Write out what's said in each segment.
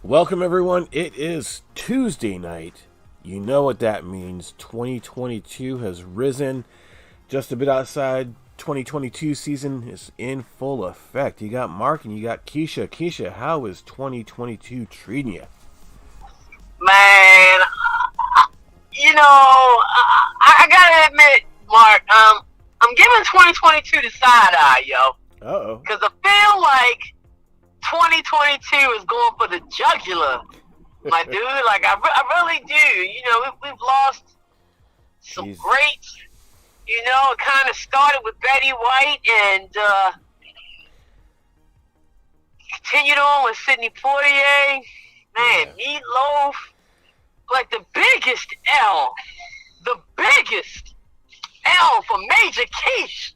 Welcome, everyone. It is Tuesday night. You know what that means. 2022 has risen. Just a bit outside. 2022 season is in full effect. You got Mark and you got Keisha. Keisha, how is 2022 treating you? Man, I gotta admit, Mark, I'm giving 2022 the side eye, yo. Uh-oh. Because I feel like 2022 is going for the jugular, my dude. Like, I really do. You know, we've lost some greats. You know, it kind of started with Betty White and continued on with Sidney Poitier. Man, Meatloaf. Like, the biggest L for Major Keish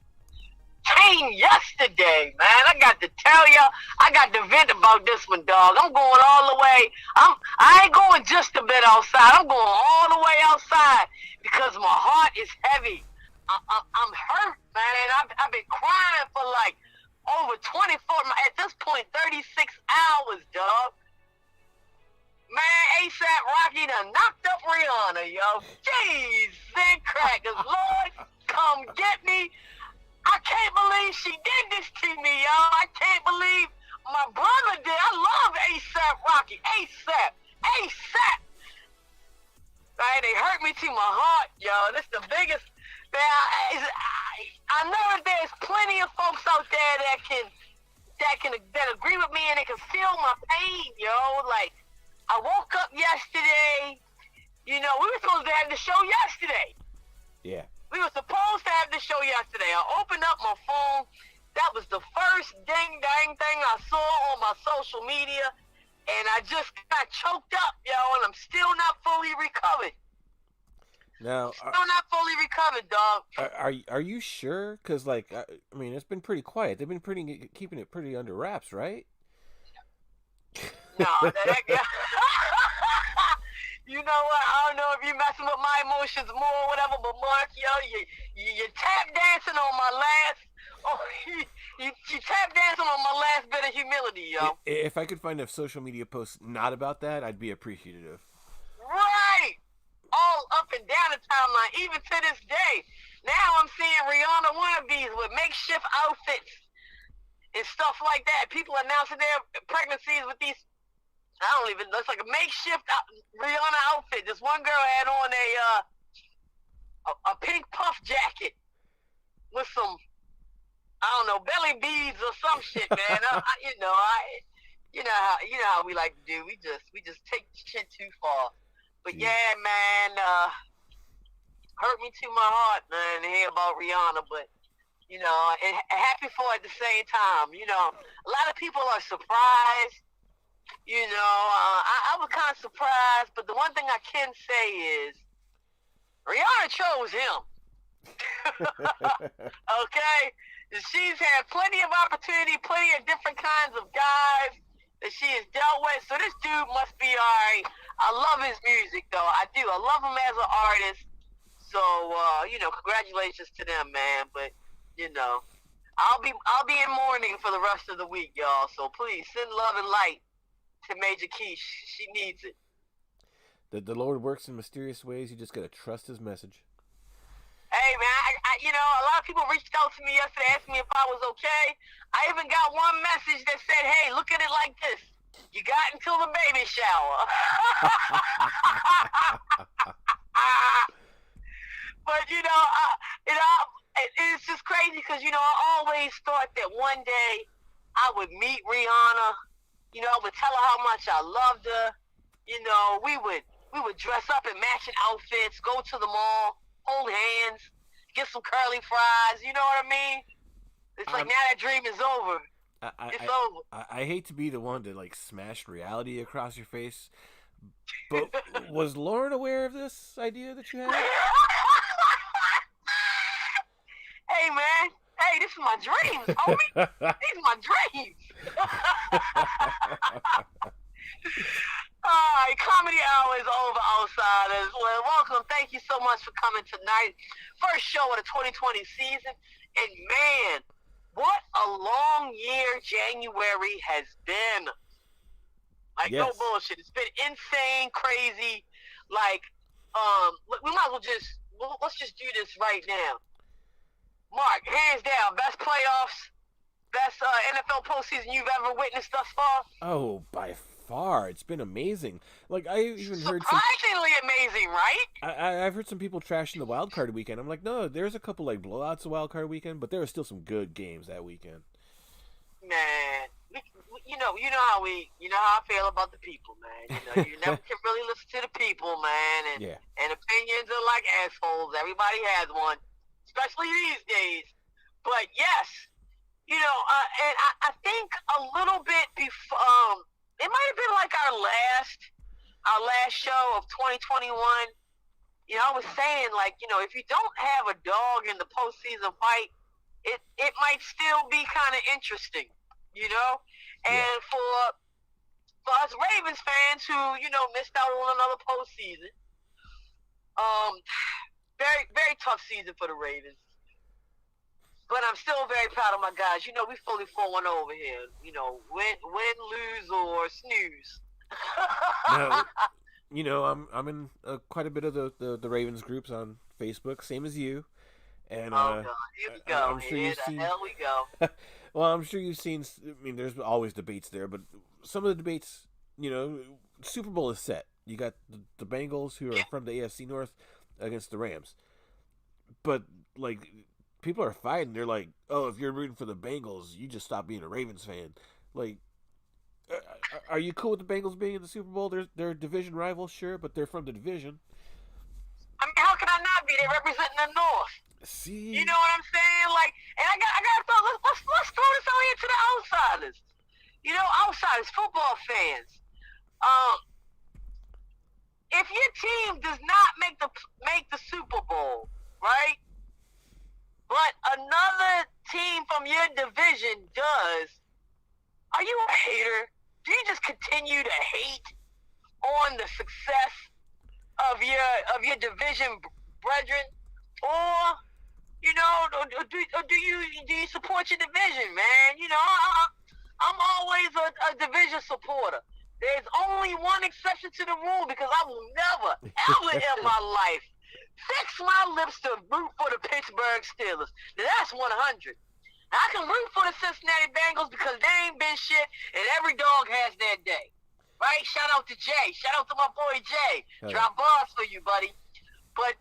came yesterday, man. I got to tell ya, I got to vent about this one, dog. I'm going all the way. I ain't going just a bit outside. I'm going all the way outside because my heart is heavy. I'm hurt, man. I've been crying for like over 24, at this point, 36 hours, dog. Man, ASAP Rocky done knocked up Rihanna, yo. Jeez, then crackers, Lord, come get me. I can't believe she did this to me, yo. I can't believe my brother did. I love ASAP Rocky. ASAP. Man, they hurt me to my heart, yo. This the biggest. Man, I know that there's plenty of folks out there that agree with me and they can feel my pain, yo. Like, I woke up yesterday. You know, we were supposed to have the show yesterday. Yeah. We were supposed to have the show yesterday. I opened up my phone. That was the first dang thing I saw on my social media. And I just got choked up, yo, and I'm still not fully recovered. Now, still not fully recovered, dog. Are you sure? Because, like, I mean, it's been pretty quiet. They've been keeping it pretty under wraps, right? No, you know what? I don't know if you messing with my emotions more or whatever, but Mark, yo, you tap dancing on my last. Oh, you tap dancing on my last bit of humility, yo. If I could find a social media post not about that, I'd be appreciative. Right, all up and down the timeline, even to this day. Now I'm seeing Rihanna wannabes with makeshift outfits and stuff like that. People announcing their pregnancies with these. I don't even. Looks like a makeshift Rihanna outfit. This one girl had on a pink puff jacket with some, I don't know, belly beads or some shit, man. You know how we like to do. We just take shit too far. But yeah, man, hurt me to my heart, man, to hear about Rihanna. But you know, and happy for her at the same time. You know, a lot of people are surprised. You know, I was kind of surprised, but the one thing I can say is Rihanna chose him. Okay? She's had plenty of opportunity, plenty of different kinds of guys that she has dealt with, so this dude must be all right. I love his music, though. I do. I love him as an artist. So, you know, congratulations to them, man. But, you know, I'll be in mourning for the rest of the week, y'all. So please send love and light to Major Keish. She needs it. The Lord works in mysterious ways. You just gotta trust His message. Hey, man, I you know, a lot of people reached out to me yesterday, asking me if I was okay. I even got one message that said, "Hey, look at it like this: you got until the baby shower." But it's just crazy because I always thought that one day I would meet Rihanna. You know, I would tell her how much I loved her. You know, we would dress up in matching outfits, go to the mall, hold hands, get some curly fries. You know what I mean? It's like now that dream is over. It's over. I hate to be the one to like smash reality across your face, but was Lauren aware of this idea that you had? Hey, man. Hey, this is my dreams, homie. These are my dreams. All right, comedy hour is over, outsiders. Well, welcome. Thank you so much for coming tonight. First show of the 2020 season. And man, what a long year January has been. Like, no Yes. bullshit. It's been insane, crazy. Like, we might as well let's just do this right now. Mark, hands down, best playoffs, best NFL postseason you've ever witnessed thus far? Oh, by far, it's been amazing. Like I even heard surprisingly amazing, right? I've heard some people trashing the wild card weekend. I'm like, no, there's a couple like blowouts the wild card weekend, but there were still some good games that weekend. Man, you know how I feel about the people, man. You never can really listen to the people, man. And opinions are like assholes. Everybody has one, especially these days. But yes, and I think a little bit before, it might have been like our last show of 2021. I was saying, like, if you don't have a dog in the postseason fight, it might still be kind of interesting, And for us Ravens fans who, missed out on another postseason, very, very tough season for the Ravens. But I'm still very proud of my guys. We fully 4-1 over here. Win, lose, or snooze. No, I'm in quite a bit of the Ravens groups on Facebook, same as you. And God, here we go. I'm sure here the hell we go. Well, I'm sure you've seen. I mean, there's always debates there, but some of the debates, Super Bowl is set. You got the Bengals, who are from the AFC North, against the Rams. But like, people are fighting. They're like, "Oh, if you're rooting for the Bengals, you just stop being a Ravens fan." Like, are you cool with the Bengals being in the Super Bowl? They're division rivals, sure, but they're from the division. I mean, how can I not be? They're representing the North. See, you know what I'm saying? Like, and I got throw. Let's throw this out here to the outsiders. Outsiders, football fans. If your team does not make the Super Bowl, right? But another team from your division does, are you a hater? Do you just continue to hate on the success of your division brethren, or do you support your division, man? I'm always a division supporter. There's only one exception to the rule, because I will never, ever in my life fix my lips to root for the Pittsburgh Steelers. Now, that's 100. I can root for the Cincinnati Bengals because they ain't been shit, and every dog has their day. Right? Shout out to Jay. Shout out to my boy Jay. Drop bars for you, buddy. But,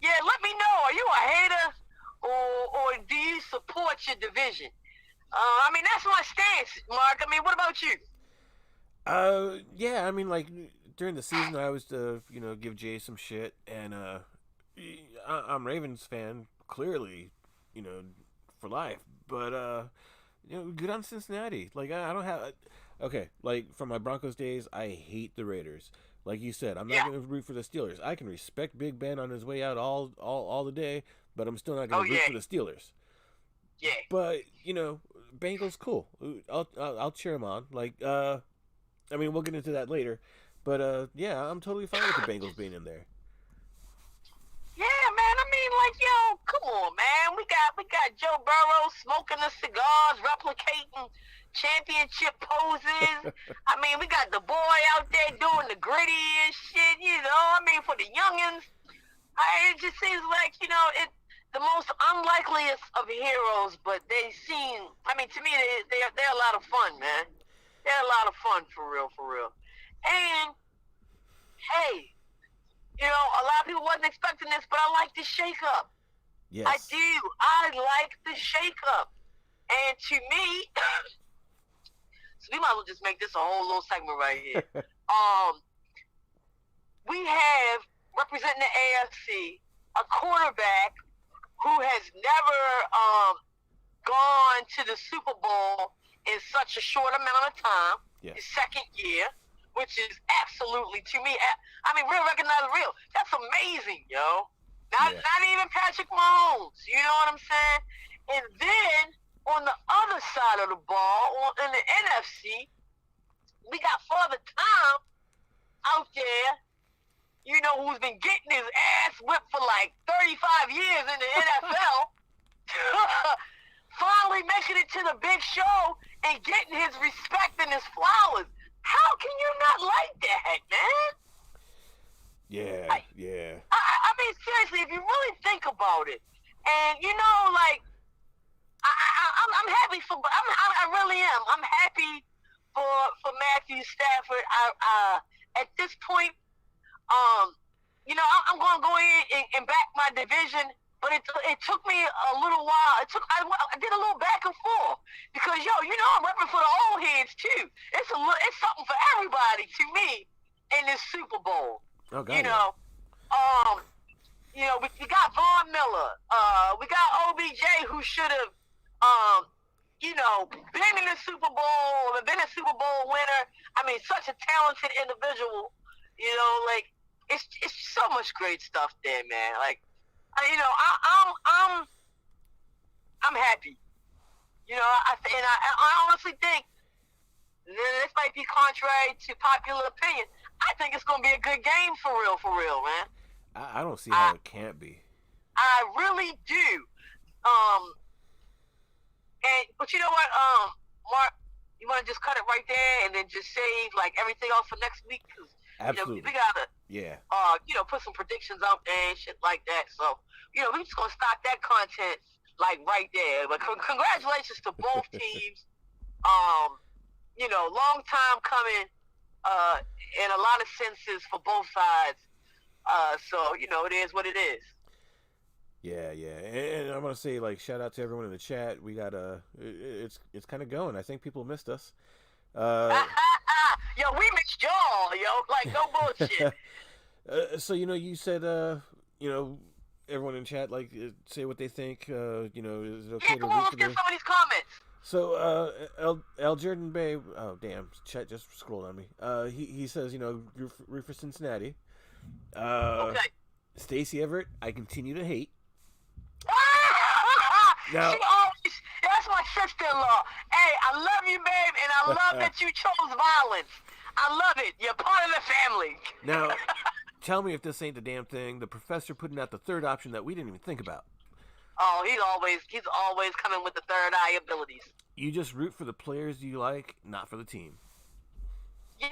let me know. Are you a hater, or do you support your division? I mean, that's my stance, Mark. I mean, what about you? Yeah, I mean, like, during the season, I always, give Jay some shit, and, I'm Ravens fan, clearly, for life, but, good on Cincinnati. Like, I don't have, okay, like, from my Broncos days, I hate the Raiders. Like you said, I'm not going to root for the Steelers. I can respect Big Ben on his way out all the day, but I'm still not going to root for the Steelers. Yeah. But, Bengals, cool. I'll cheer him on. Like, I mean, we'll get into that later. But, I'm totally fine with the Bengals being in there. Yeah, man. I mean, like, come on, man. We got Joe Burrow smoking the cigars, replicating championship poses. I mean, we got the boy out there doing the gritty and shit, I mean, for the youngins. It just seems like, the most unlikeliest of heroes, but they seem, I mean, to me, they're a lot of fun, man. They're a lot of fun, for real. And, hey, a lot of people wasn't expecting this, but I like the shake-up. Yes. I do. I like the shake-up. And to me, so we might as well just make this a whole little segment right here. We have, representing the AFC, a quarterback who has never gone to the Super Bowl in such a short amount of time, his second year, which is absolutely, to me, I mean, real, recognize real. That's amazing, yo. Not even Patrick Mahomes, you know what I'm saying? And then, on the other side of the ball, in the NFC, we got Father Time, out there, you know, who's been getting his ass whipped for like 35 years in the NFL, finally making it to the big show and getting his respect and his flowers. How can you not like that, man? Yeah, yeah. I mean, seriously, if you really think about it, and you know, like, I'm happy for. I really am. I'm happy for Matthew Stafford. At this point, you know, I'm going to go in and back my division, but it took me a little while. I did a little back and forth because you know, I'm repping for the old heads too. It's something for everybody to me in this Super Bowl. Okay. You know, we got Von Miller. We got OBJ, who should have, you know, been in the Super Bowl or been a Super Bowl winner. I mean, such a talented individual. You know, like it's so much great stuff there, man. Like, you know, I'm happy. You know, I honestly think this might be contrary to popular opinion. I think it's gonna be a good game for real, man. I don't see how it can't be. I really do. But you know what, Mark, you want to just cut it right there and then just save like everything else for next week? Cause, absolutely. You know, we gotta, yeah. Put some predictions out there and shit like that. So, you know, we're just gonna stop that content like right there. But congratulations to both teams. You know, long time coming. In a lot of senses for both sides. So, you know, it is what it is. Yeah, yeah. And I'm going to say, like, shout out to everyone in the chat. We got, it's kind of going. I think people missed us. Yo, we missed y'all, like, no bullshit. So, you know, you said, you know, everyone in chat, like, say what they think, you know, is it okay to come on, let's get some of these comments. So, L. Jordan Bay, oh, damn, chat just scrolled on me. He says, you know, root for Cincinnati. Okay. Stacey Everett, I continue to hate. Now, that's my sister-in-law. Hey, I love you, babe, and I love that you chose violence. I love it. You're part of the family. Now, tell me if this ain't the damn thing. The professor putting out the third option that we didn't even think about. Oh, he's always coming with the third eye abilities. You just root for the players you like, not for the team. Yeah,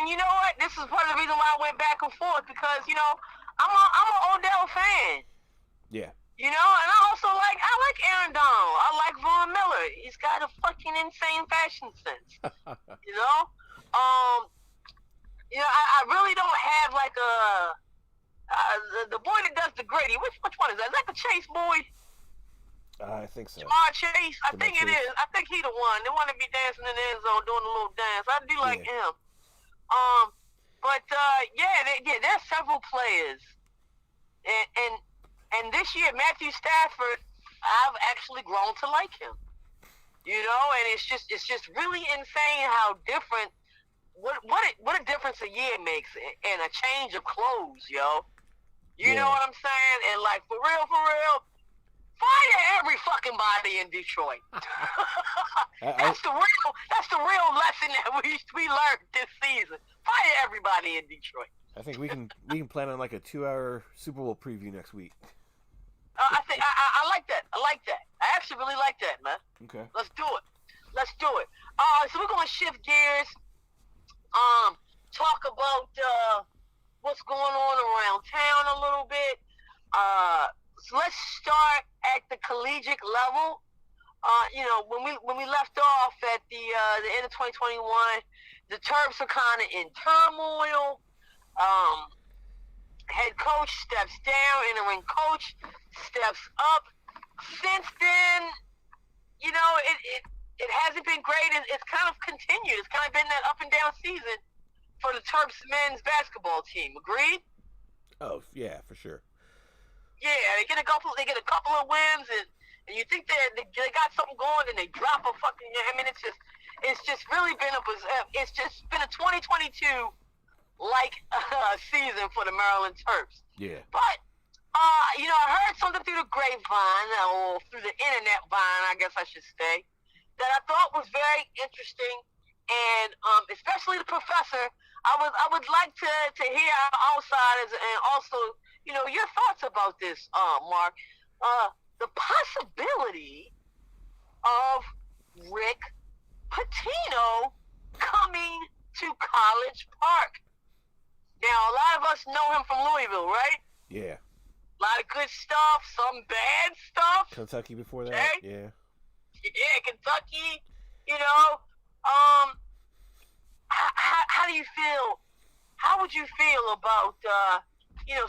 and you know what? This is part of the reason why I went back and forth because you know I'm an Odell fan. Yeah. You know, and I like Aaron Donald. I like Von Miller. He's got a fucking insane fashion sense. You know, I really don't have like the boy that does the Grady. Which one is that? Is that the Chase boy? I think so. Jamar Chase? I think it is. I think he the one. The one that be dancing in the end zone doing a little dance. I do like him. There's several players. And this year, Matthew Stafford, I've actually grown to like him. You know, and it's just really insane how different what a difference a year makes and a change of clothes, yo. You know what I'm saying? And like for real, fire every fucking body in Detroit. That's the real lesson that we learned this season. Fire everybody in Detroit. I think we can plan on like a 2-hour Super Bowl preview next week. I think I like that. I actually really like that, man. Okay. Let's do it. So we're gonna shift gears. Talk about what's going on around town a little bit. So let's start at the collegiate level. You know, when we left off at the end of 2021, the Terps are kind of in turmoil. Head coach steps down, interim coach steps up. Since then, you know, it hasn't been great. It's kind of continued. It's kind of been that up and down season for the Terps men's basketball team. Agreed? Oh yeah, for sure. Yeah, they get a couple of wins, and you think they got something going, and they drop a fucking. I mean, it's just really been a 2022 like season for the Maryland Terps. Yeah. But you know, I heard something through the grapevine or through the internet vine, I guess I should say, that I thought was very interesting, and especially the professor. I would like to hear our outsiders and also your thoughts about this, Mark. The possibility of Rick Pitino coming to College Park. Now, a lot of us know him from Louisville, right? Yeah. A lot of good stuff, some bad stuff. Kentucky before that, okay? yeah. Yeah, Kentucky. How do you feel? How would you feel about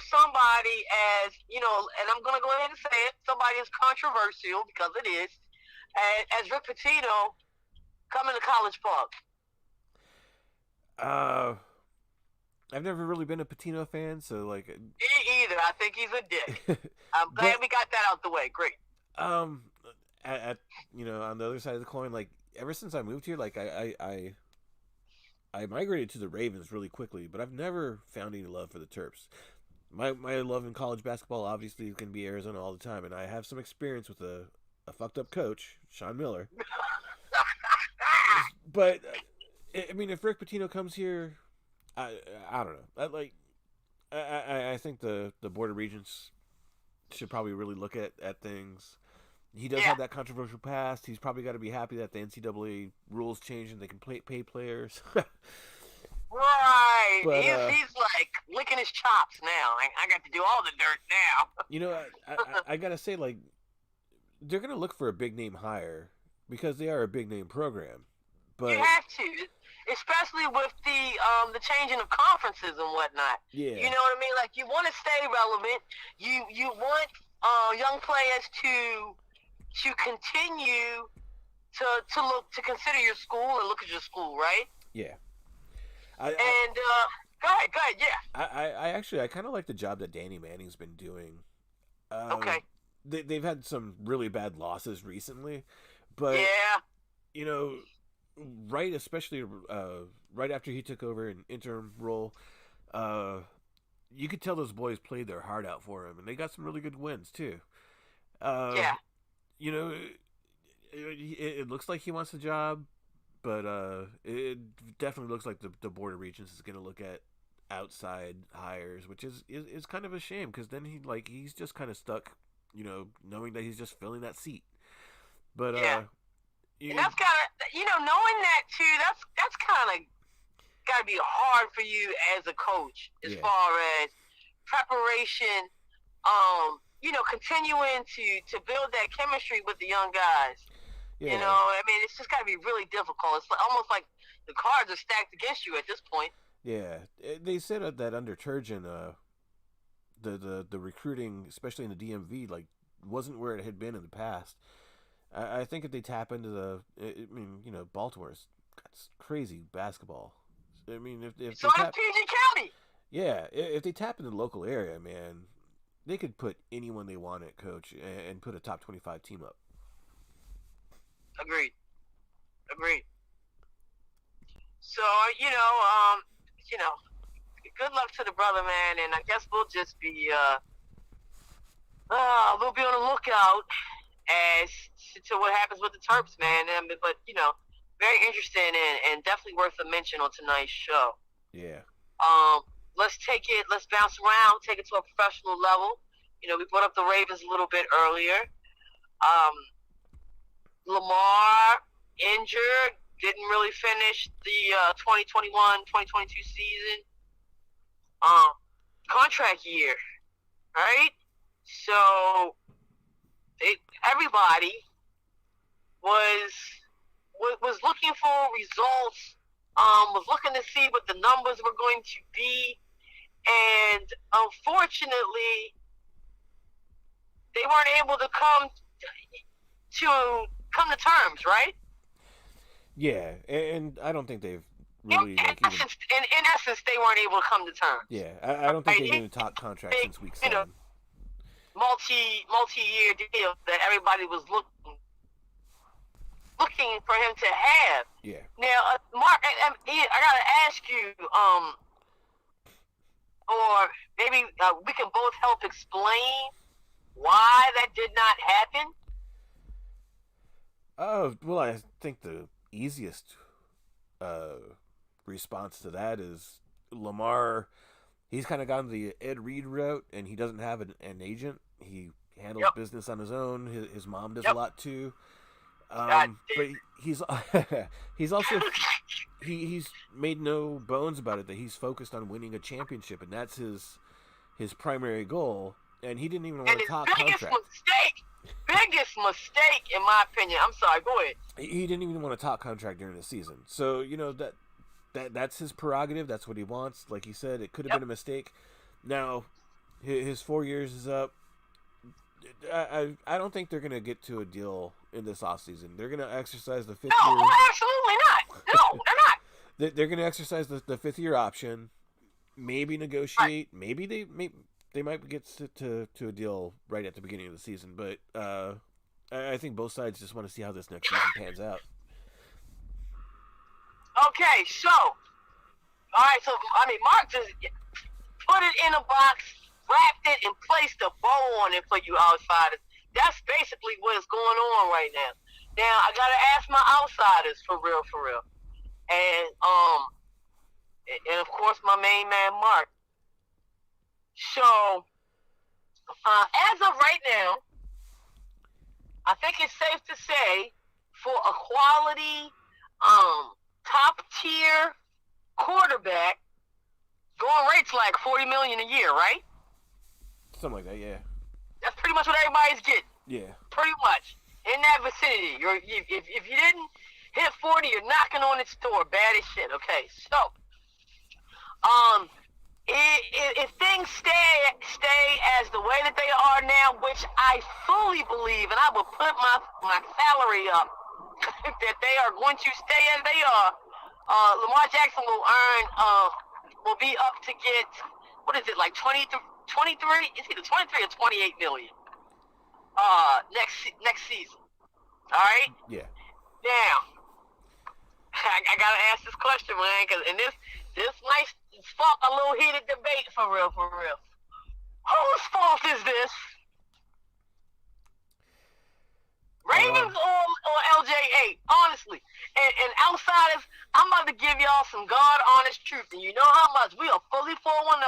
somebody as and I'm gonna go ahead and say it, somebody as controversial because it is, as Rick Pitino coming to College Park? I've never really been a Pitino fan, so like. Me either. I think he's a dick. I'm glad we got that out the way. Great. At on the other side of the coin, like ever since I moved here, like I migrated to the Ravens really quickly, but I've never found any love for the Terps. My love in college basketball obviously is going to be Arizona all the time, and I have some experience with a fucked up coach, Sean Miller. But I mean, if Rick Pitino comes here, I don't know. I think the Board of Regents should probably really look at things. He does have that controversial past. He's probably got to be happy that the NCAA rules changed and they can pay players. Right. But, he's like licking his chops now. I got to do all the dirt now. I got to say, like, they're going to look for a big name hire because they are a big name program. But you have to, especially with the changing of conferences and whatnot. Yeah. You know what I mean? Like, you want to stay relevant. You want young players to continue to consider your school and look at your school, right? Yeah. Go ahead, yeah. I kind of like the job that Danny Manning's been doing. Okay. They've had some really bad losses recently, but especially right after he took over an interim role, you could tell those boys played their heart out for him, and they got some really good wins too. It looks like he wants the job, but it definitely looks like the Board of Regents is going to look at outside hires, which is kind of a shame because then he's just kind of stuck, knowing that he's just filling that seat. But and that's gotta, knowing that too, that's kind of gotta be hard for you as a coach as far as preparation. Continuing to build that chemistry with the young guys. Yeah. I mean, it's just got to be really difficult. It's almost like the cards are stacked against you at this point. Yeah, they said that under Turgeon, the recruiting, especially in the DMV, like wasn't where it had been in the past. I think if they tap into Baltimore's got crazy basketball. I mean, if so does PG County. Yeah, if they tap into the local area, man, they could put anyone they want at coach and put a top 25 team up. Agreed. So, good luck to the brother, man, and I guess we'll just be we'll be on the lookout as to what happens with the Terps, man. But very interesting and definitely worth a mention on tonight's show. Yeah. Let's bounce around, take it to a professional level. We brought up the Ravens a little bit earlier. Lamar injured, didn't really finish the 2021-2022 season. Contract year, right? So everybody was looking for results. Was looking to see what the numbers were going to be, and unfortunately, they weren't able to come to terms, right? Yeah, and I don't think they've really in essence, they weren't able to come to terms. Yeah, I don't think they've even talked contract since week 7. Multi-year deal that everybody was looking for him to have. Yeah. Now, Mark, I gotta ask you, or maybe we can both help explain why that did not happen. Oh, well, I think the easiest response to that is Lamar. He's kind of gone the Ed Reed route, and he doesn't have an agent. He handles business on his own. His mom does a lot too. But he's he's also he's made no bones about it that he's focused on winning a championship, and that's his primary goal. And he didn't even want to talk contract. Biggest mistake, in my opinion. I'm sorry. Go ahead. He didn't even want to talk contract during the season. So that's his prerogative. That's what he wants. Like he said, it could have been a mistake. Now, his 4 years is up. I don't think they're going to get to a deal in this offseason. They're going to exercise the fifth year. No, absolutely not. No, they're not. They're going to exercise the fifth-year option, maybe negotiate. Right. Maybe they might get to a deal right at the beginning of the season. But I think both sides just want to see how this next season pans out. Okay, so, all right, so, Mark just put it in a box, wrapped it, and placed a bow on it for you outsiders. That's basically what's going on right now. Now, I gotta ask my outsiders for real. And of course, my main man, Mark. So, as of right now, I think it's safe to say, for a quality, top-tier quarterback, going rate's like $40 million a year, right? Something like that, yeah. That's pretty much what everybody's getting. Yeah. Pretty much. In that vicinity. If you didn't hit 40, you're knocking on its door. Bad as shit. Okay, so, if things stay as the way that they are now, which I fully believe, and I will put my salary up, that they are going to stay as they are, Lamar Jackson will be up to get, what is it, like 23? It's either 23 or 28 million. Next season. All right. Yeah. Now, I gotta ask this question, man, and this might spark a little heated debate for real. Whose fault is this? Ravens or LJ8, honestly. And outsiders, I'm about to give y'all some God honest truth. And you know how much we are fully 4-1-0.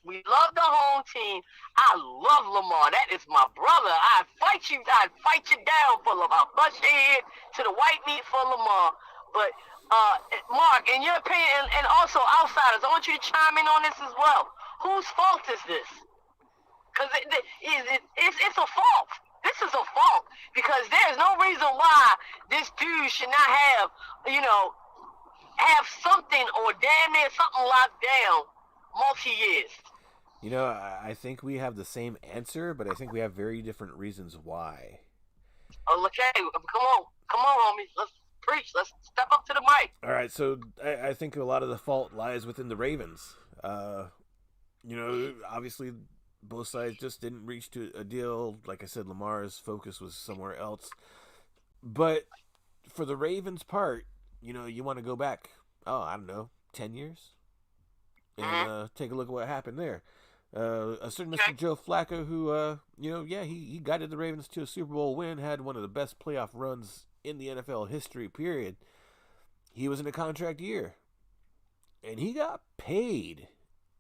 We love the home team. I love Lamar. That is my brother. I'd fight you down for Lamar. I'll bust your head to the white meat for Lamar. But Mark, in your opinion, and also outsiders, I want you to chime in on this as well. Whose fault is this? Because it's a fault. This is a fault because there's no reason why this dude should not have something or damn near something locked down multi-years. I think we have the same answer, but I think we have very different reasons why. Okay, come on, homie. Let's preach. Let's step up to the mic. All right, so I think a lot of the fault lies within the Ravens. Obviously, both sides just didn't reach to a deal. Like I said, Lamar's focus was somewhere else. But for the Ravens' part, you want to go back, 10 years? And take a look at what happened there. A certain Mr. Joe Flacco who, he guided the Ravens to a Super Bowl win, had one of the best playoff runs in the NFL history, period. He was in a contract year. And he got paid.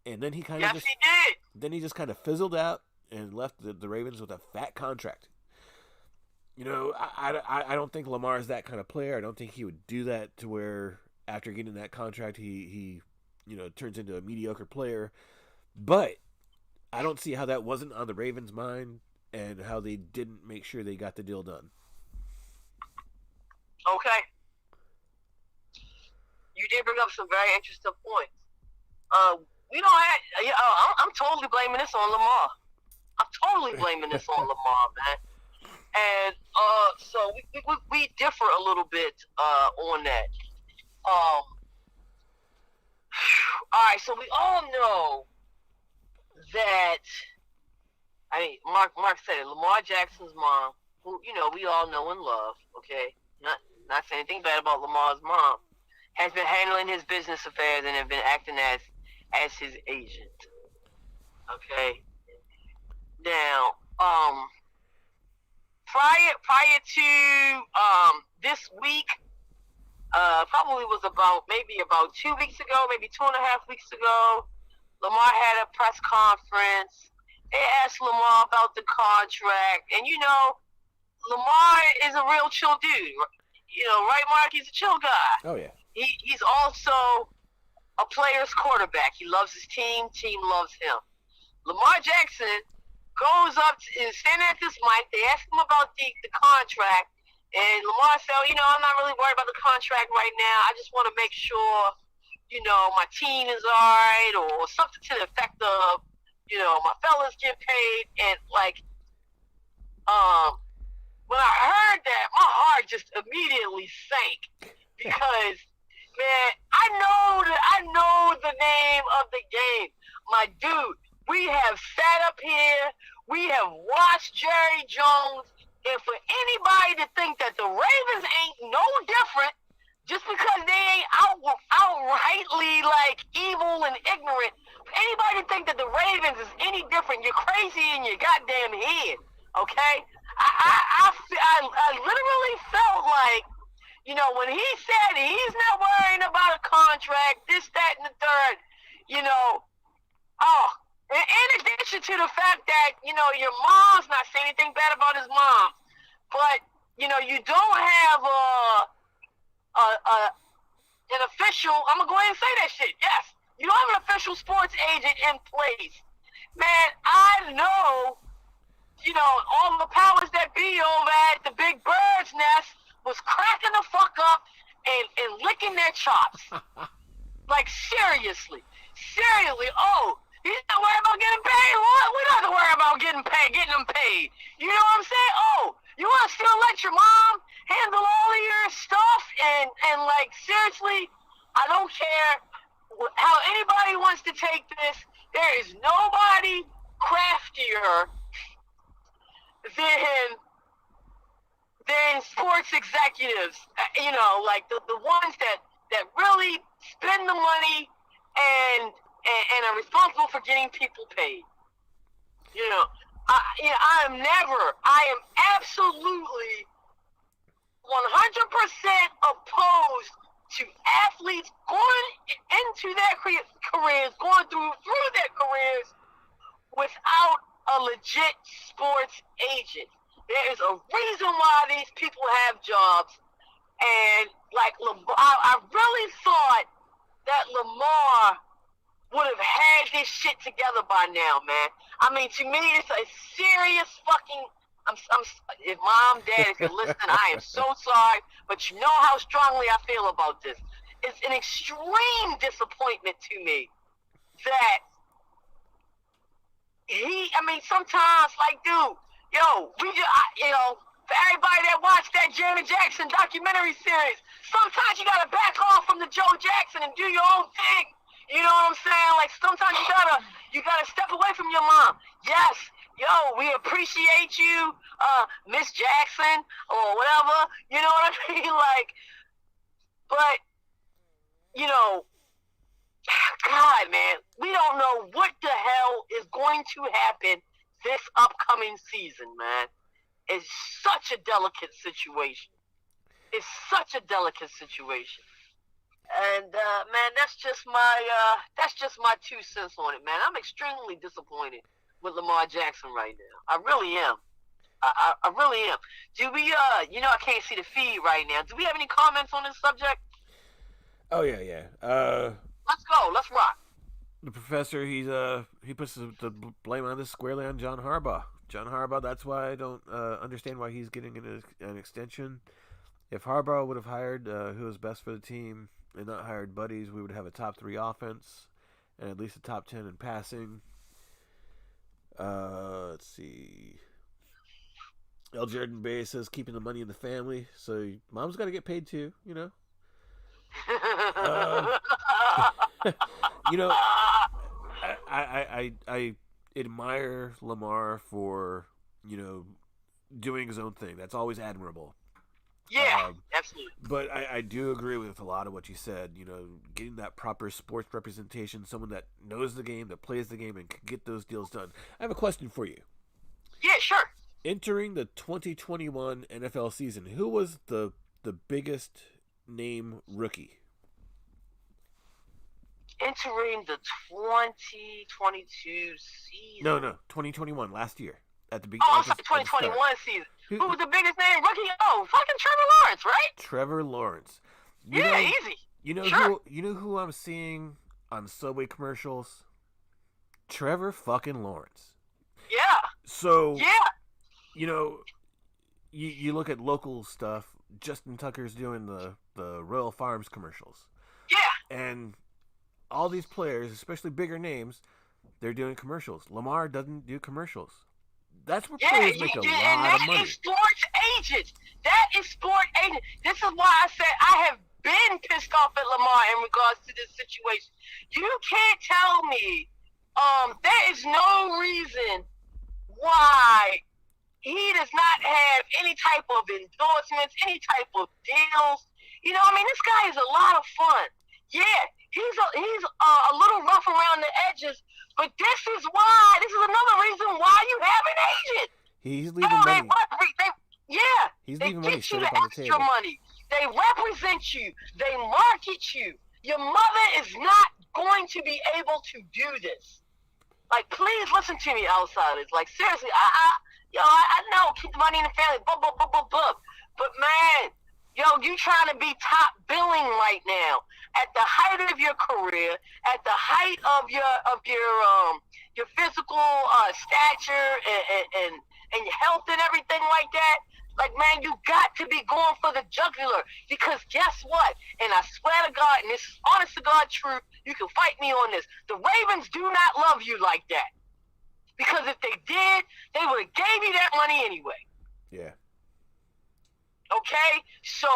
And then he kind of he did. Then he just kind of fizzled out and left the Ravens with a fat contract. I don't think Lamar is that kind of player. I don't think he would do that to where after getting that contract he turns into a mediocre player. But I don't see how that wasn't on the Ravens' mind and how they didn't make sure they got the deal done. Okay. You did bring up some very interesting points. We don't have. I'm totally blaming this on Lamar. I'm totally blaming this on Lamar, man. And so we differ a little bit on that. All right, so we all know that. Mark said it. Lamar Jackson's mom, who we all know and love. Okay, not saying anything bad about Lamar's mom, has been handling his business affairs and have been acting as his agent. Okay. Now, prior to this week, probably was maybe about 2 weeks ago, maybe 2.5 weeks ago. Lamar had a press conference. They asked Lamar about the contract, and Lamar is a real chill dude. Right, Mark? He's a chill guy. Oh yeah. He's also a player's quarterback. He loves his team. Team loves him. Lamar Jackson goes up and standing at this mic. They ask him about the contract, and Lamar said, I'm not really worried about the contract right now. I just want to make sure, my team is all right, or something to the effect of, my fellas get paid. And when I heard that, my heart just immediately sank because, man, I know the name of the game. My dude, we have sat up here, we have watched Jerry Jones, and for anybody to think that the Ravens ain't no different just because they ain't outrightly evil and ignorant, for anybody to think that the Ravens is any different, you're crazy in your goddamn head, okay? I literally felt like, when he said he's not worrying about a contract, this, that, and the third, in addition to the fact that, your mom's not saying anything bad about his mom, but, you don't have an official, I'm going to go ahead and say that shit, yes. You don't have an official sports agent in place. Man, I know, all the powers that be over at the Big Bird's Nest was cracking the fuck up and licking their chops. Seriously. Oh, he's not worried about getting paid? What? We're not worried about getting them paid. You know what I'm saying? Oh, you want to still let your mom handle all of your stuff? And seriously, I don't care how anybody wants to take this. There is nobody craftier than sports executives, the ones that really spend the money and are responsible for getting people paid. I am absolutely 100% opposed to athletes going into their careers, going through their careers without a legit sports agent. There is a reason why these people have jobs, and I really thought that Lamar would have had this shit together by now, man. I mean, to me, it's a serious fucking. If mom, dad, if you're listening, I am so sorry, but you know how strongly I feel about this. It's an extreme disappointment to me that sometimes, dude, for everybody that watched that Janet Jackson documentary series, sometimes you gotta back off from the Joe Jackson and do your own thing. You know what I'm saying? Sometimes you gotta step away from your mom. Yes, we appreciate you, Miss Jackson, or whatever. You know what I mean? But God, man, we don't know what the hell is going to happen this upcoming season, man. It's such a delicate situation. And man, that's just my 2 cents on it, man. I'm extremely disappointed with Lamar Jackson right now. I really am. I really am. Do we? I can't see the feed right now. Do we have any comments on this subject? Oh yeah. Let's go. Let's rock. The professor, he puts the blame on this squarely on John Harbaugh. John Harbaugh. That's why I don't understand why he's getting an extension. If Harbaugh would have hired who was best for the team and not hired buddies, we would have a top 3 offense and at least a top 10 in passing. Let's see. L. Jordan Bay says keeping the money in the family, so mom's got to get paid too, I admire Lamar for doing his own thing. That's always admirable. Yeah, absolutely. But I do agree with a lot of what you said. Getting that proper sports representation, someone that knows the game, that plays the game, and can get those deals done. I have a question for you. Yeah, sure. Entering the 2021 NFL season, who was the biggest name rookie. Entering the 2022 season. No, 2021, last year. At the Oh, I'm beginning. sorry, 2021 season. Who was the biggest name rookie? Oh, fucking Trevor Lawrence, right? Trevor Lawrence. Easy. You know sure. who I'm seeing on Subway commercials? Trevor fucking Lawrence. Yeah. So yeah. You look at local stuff. Justin Tucker's doing the Royal Farms commercials. Yeah. And all these players, especially bigger names, they're doing commercials. Lamar doesn't do commercials. That's where players make a lot of money. That is sports agents. That is sport agent. This is why I said I have been pissed off at Lamar in regards to this situation. You can't tell me there is no reason why he does not have any type of endorsements, any type of deals. This guy is a lot of fun. Yeah, he's a little rough around the edges, but this is another reason why you have an agent. He's leaving money. He's leaving money straight up on the table. Money. They represent you. They market you. Your mother is not going to be able to do this. Like, please listen to me, outsiders. Like, seriously, I know, keep the money in the family, blah, blah, blah, blah, blah. But, man, you trying to be top billing right now at the height of your career, at the height of your physical stature and your health and everything like that. Like, man, you got to be going for the jugular, because guess what? And I swear to God, and this is honest to God truth, you can fight me on this. The Ravens do not love you like that, because if they did, they would have gave you that money anyway. Yeah. Okay? So,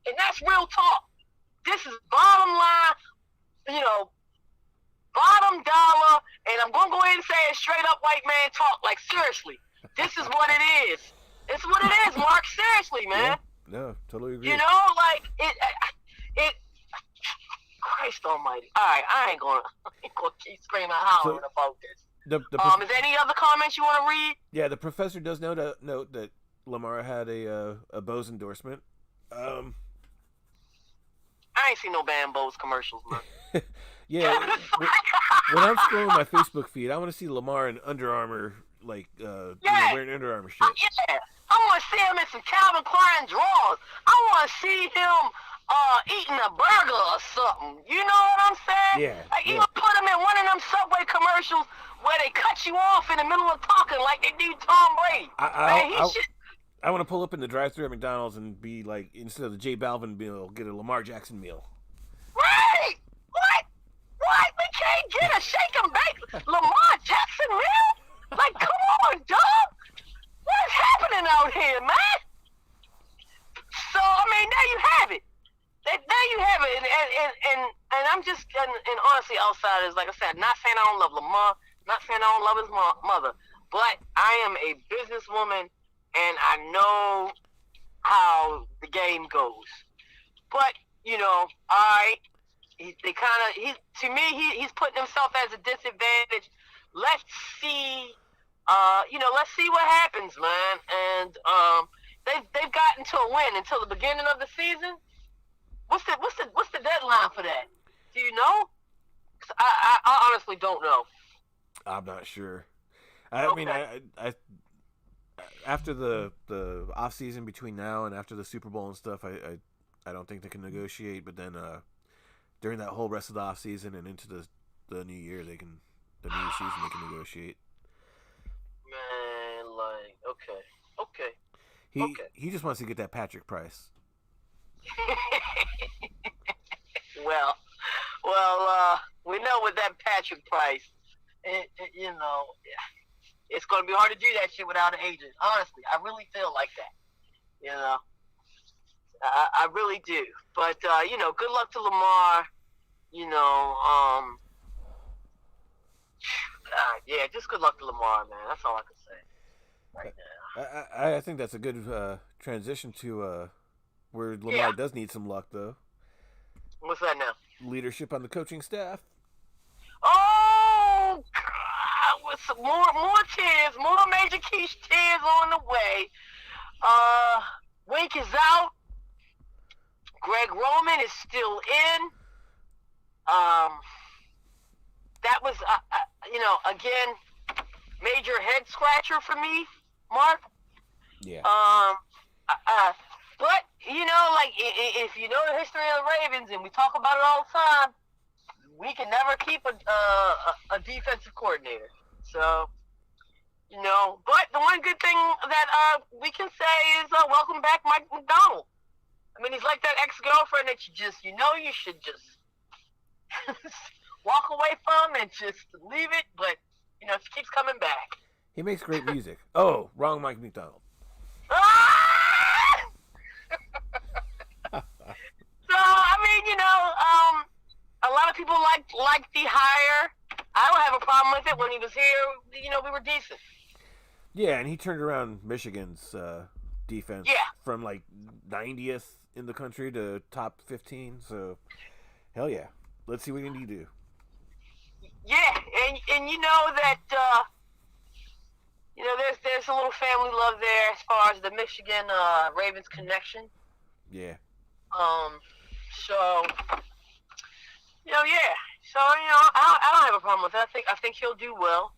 and that's real talk. This is bottom line, bottom dollar, and I'm going to go ahead and say it straight up white man talk. Like, seriously, this is what it is. It's what it is, Mark. Seriously, man. Yeah, no, totally agree. It Christ almighty. All right, I ain't going to keep screaming and hollering about this. Is there any other comments you want to read? Yeah, the professor does note that Lamar had a Bose endorsement. I ain't seen no Bose commercials, man. Yeah, when I'm scrolling my Facebook feed, I want to see Lamar in Under Armour, wearing Under Armour shit. Yeah, I want to see him in some Calvin Klein drawers. I want to see him eating a burger or something. You know what I'm saying? Yeah. Like, you put him in one of them Subway commercials where they cut you off in the middle of talking like they do Tom Brady. I want to pull up in the drive-thru at McDonald's and be like, instead of the J Balvin meal, get a Lamar Jackson meal. Right! What? We can't get a shake and bake Lamar Jackson meal? Like, come on, dog! What is happening out here, man? So, there you have it. There you have it. And I'm just, and honestly, outsiders, like I said, not saying I don't love Lamar, not saying I don't love his mother, but I am a businesswoman, and I know how the game goes. But, all right, he's putting himself as a disadvantage. Let's see, let's see what happens, man. And they've gotten to a win until the beginning of the season. What's the deadline for that? Do you know? 'Cause I honestly don't know. I'm not sure. I mean, I after the off season between now and after the Super Bowl and stuff, I don't think they can negotiate. But then during that whole rest of the off season and into the new year, the new season they can negotiate. Man, like, okay. He just wants to get that Patrick Price. well, we know with that Patrick Price, it's going to be hard to do that shit without an agent. Honestly, I really feel like that. I really do. But good luck to Lamar. Just good luck to Lamar, man. That's all I can say right now. I think that's a good transition to where Lamar does need some luck, though. What's that now? Leadership on the coaching staff. Oh, God, with some more tears, more Major Keish tears on the way. Wink is out. Greg Roman is still in. That was, again, major head scratcher for me, Mark. Yeah. But if you know the history of the Ravens, and we talk about it all the time, we can never keep a defensive coordinator. So, but the one good thing that we can say is welcome back, Mike McDonald. I mean, he's like that ex-girlfriend that you should just walk away from and just leave it, but she keeps coming back. He makes great music. Oh, wrong Mike McDonald. So, a lot of people like the hire. I don't have a problem with it. When he was here, we were decent. Yeah, and he turned around Michigan's defense from like 90th in the country to top 15. So, hell yeah. Let's see what he can do. Yeah, and you know that there's a little family love there as far as the Michigan Ravens connection. Yeah. So yeah. So I don't have a problem with that. I think he'll do well.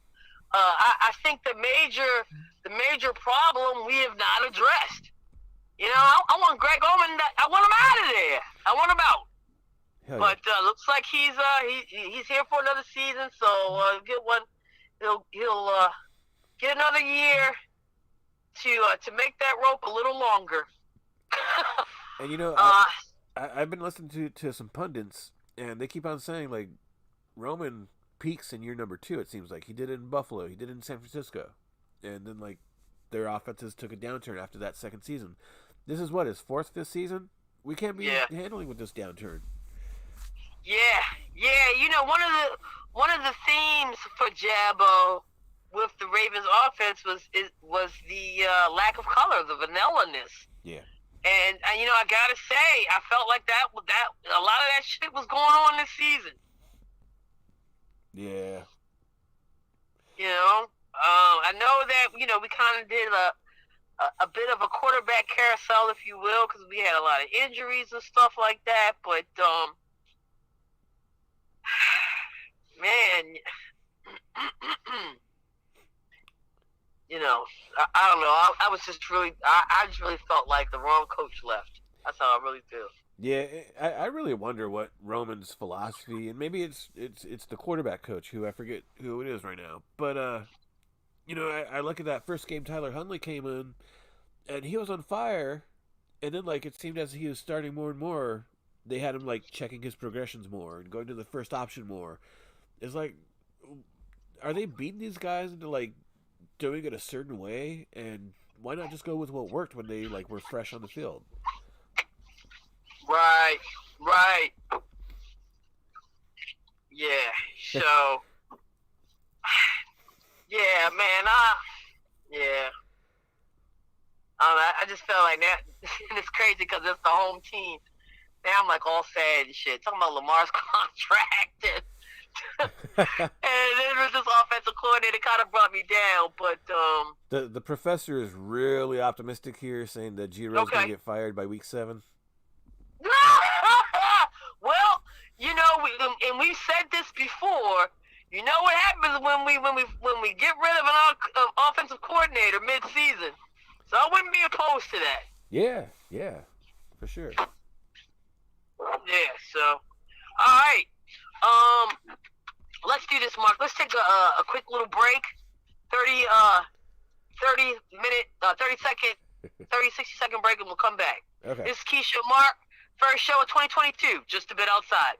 I think the major problem we have not addressed. I want Greg Oman. I want him out of there. I want him out. Hell but looks like he's here for another season. So get one. He'll get another year to make that rope a little longer. And I've been listening to some pundits, and they keep on saying like Roman peaks in year number 2. It seems like he did it in Buffalo, he did it in San Francisco, and then like their offenses took a downturn after that second season. This is what, his 4th, 5th season. We can't be handling with this downturn. Yeah. One of the themes for Jabo with the Ravens offense was the lack of color, the vanilla-ness. Yeah. And I gotta say, I felt like that a lot of that shit was going on this season. Yeah. I know that we kind of did a bit of a quarterback carousel, if you will, because we had a lot of injuries and stuff like that. But man, I don't know. I was just really, I just really felt like the wrong coach left. That's how I really feel. Yeah, I really wonder what Roman's philosophy, and maybe it's the quarterback coach, who I forget who it is right now. But I look at that first game Tyler Huntley came in, and he was on fire, and then like it seemed as he was starting more and more, they had him like checking his progressions more and going to the first option more. It's like, are they beating these guys into like doing it a certain way, and why not just go with what worked when they like were fresh on the field? Right. Yeah. So, yeah, man. I just felt like that. It's crazy because it's the home team. Now I'm like all sad and shit. Talking about Lamar's contract and then this offensive coordinator kind of brought me down. But the professor is really optimistic here, saying that Giro's going to get fired by week 7. Well, we've said this before. You know what happens when we get rid of an offensive coordinator mid-season. So I wouldn't be opposed to that. Yeah, for sure. Yeah. So, all right. Let's do this, Mark. Let's take a quick little break. 30 60-second break, and we'll come back. Okay. This is Keisha Mark. First show of 2022, just a bit outside.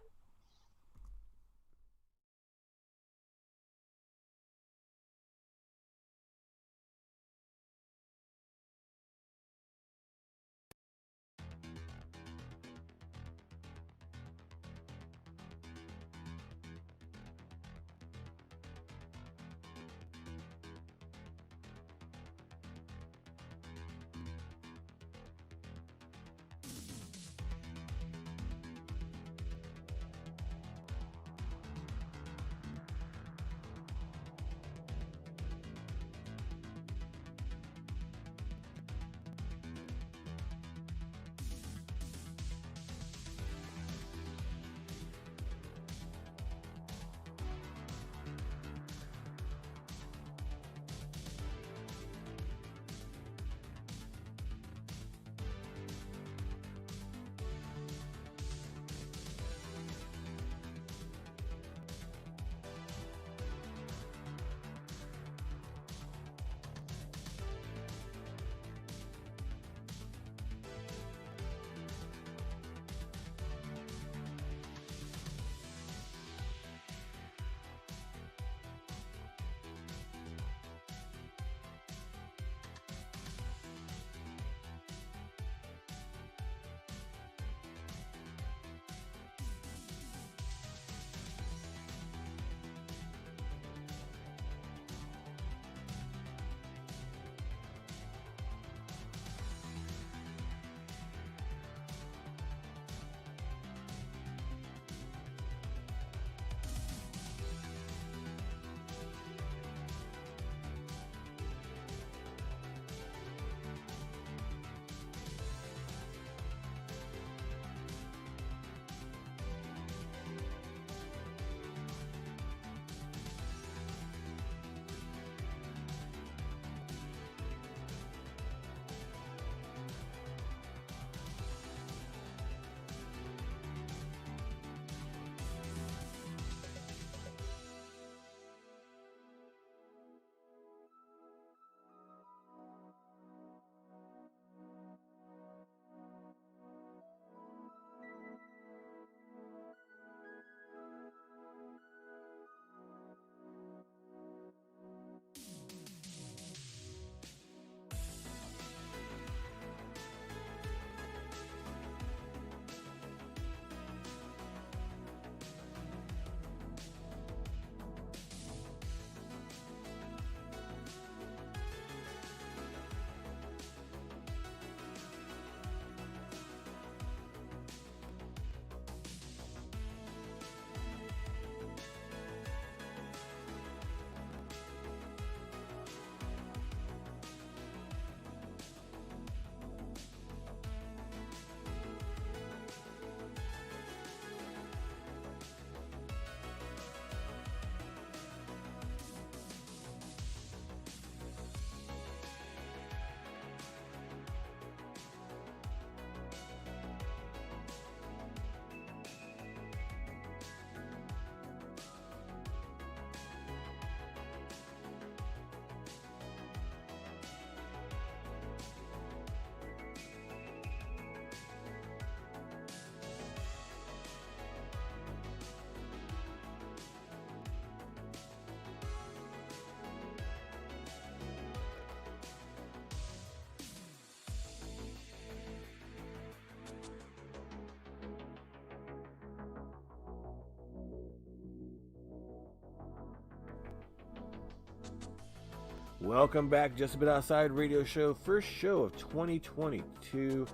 Welcome back, Just a Bit Outside Radio Show, first show of 2022.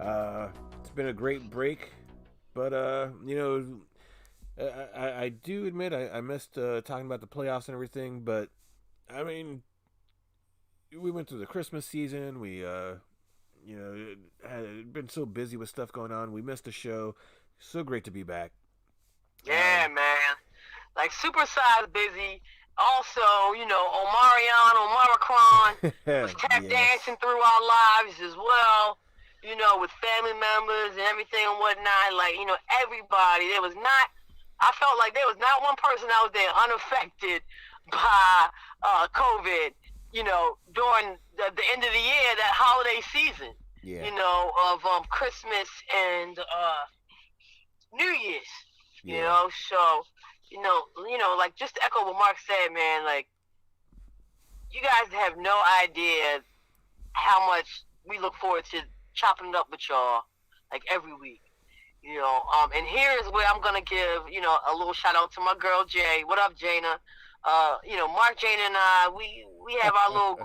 It's been a great break, but I do admit I missed talking about the playoffs and everything. But I mean, we went through the Christmas season. We had been so busy with stuff going on. We missed the show. So great to be back. Yeah, man. Like supersized busy. Also, Omicron was tap dancing through our lives as well. With family members and everything and whatnot. Like, everybody. I felt like there was not one person out there unaffected by COVID, during the end of the year, that holiday season, of Christmas and New Year's, so, like just to echo what Mark said, man, like, you guys have no idea how much we look forward to chopping it up with y'all, like, every week. And here is where I'm gonna give, a little shout out to my girl Jay. What up, Jana? Mark, Jana, and I, we have our little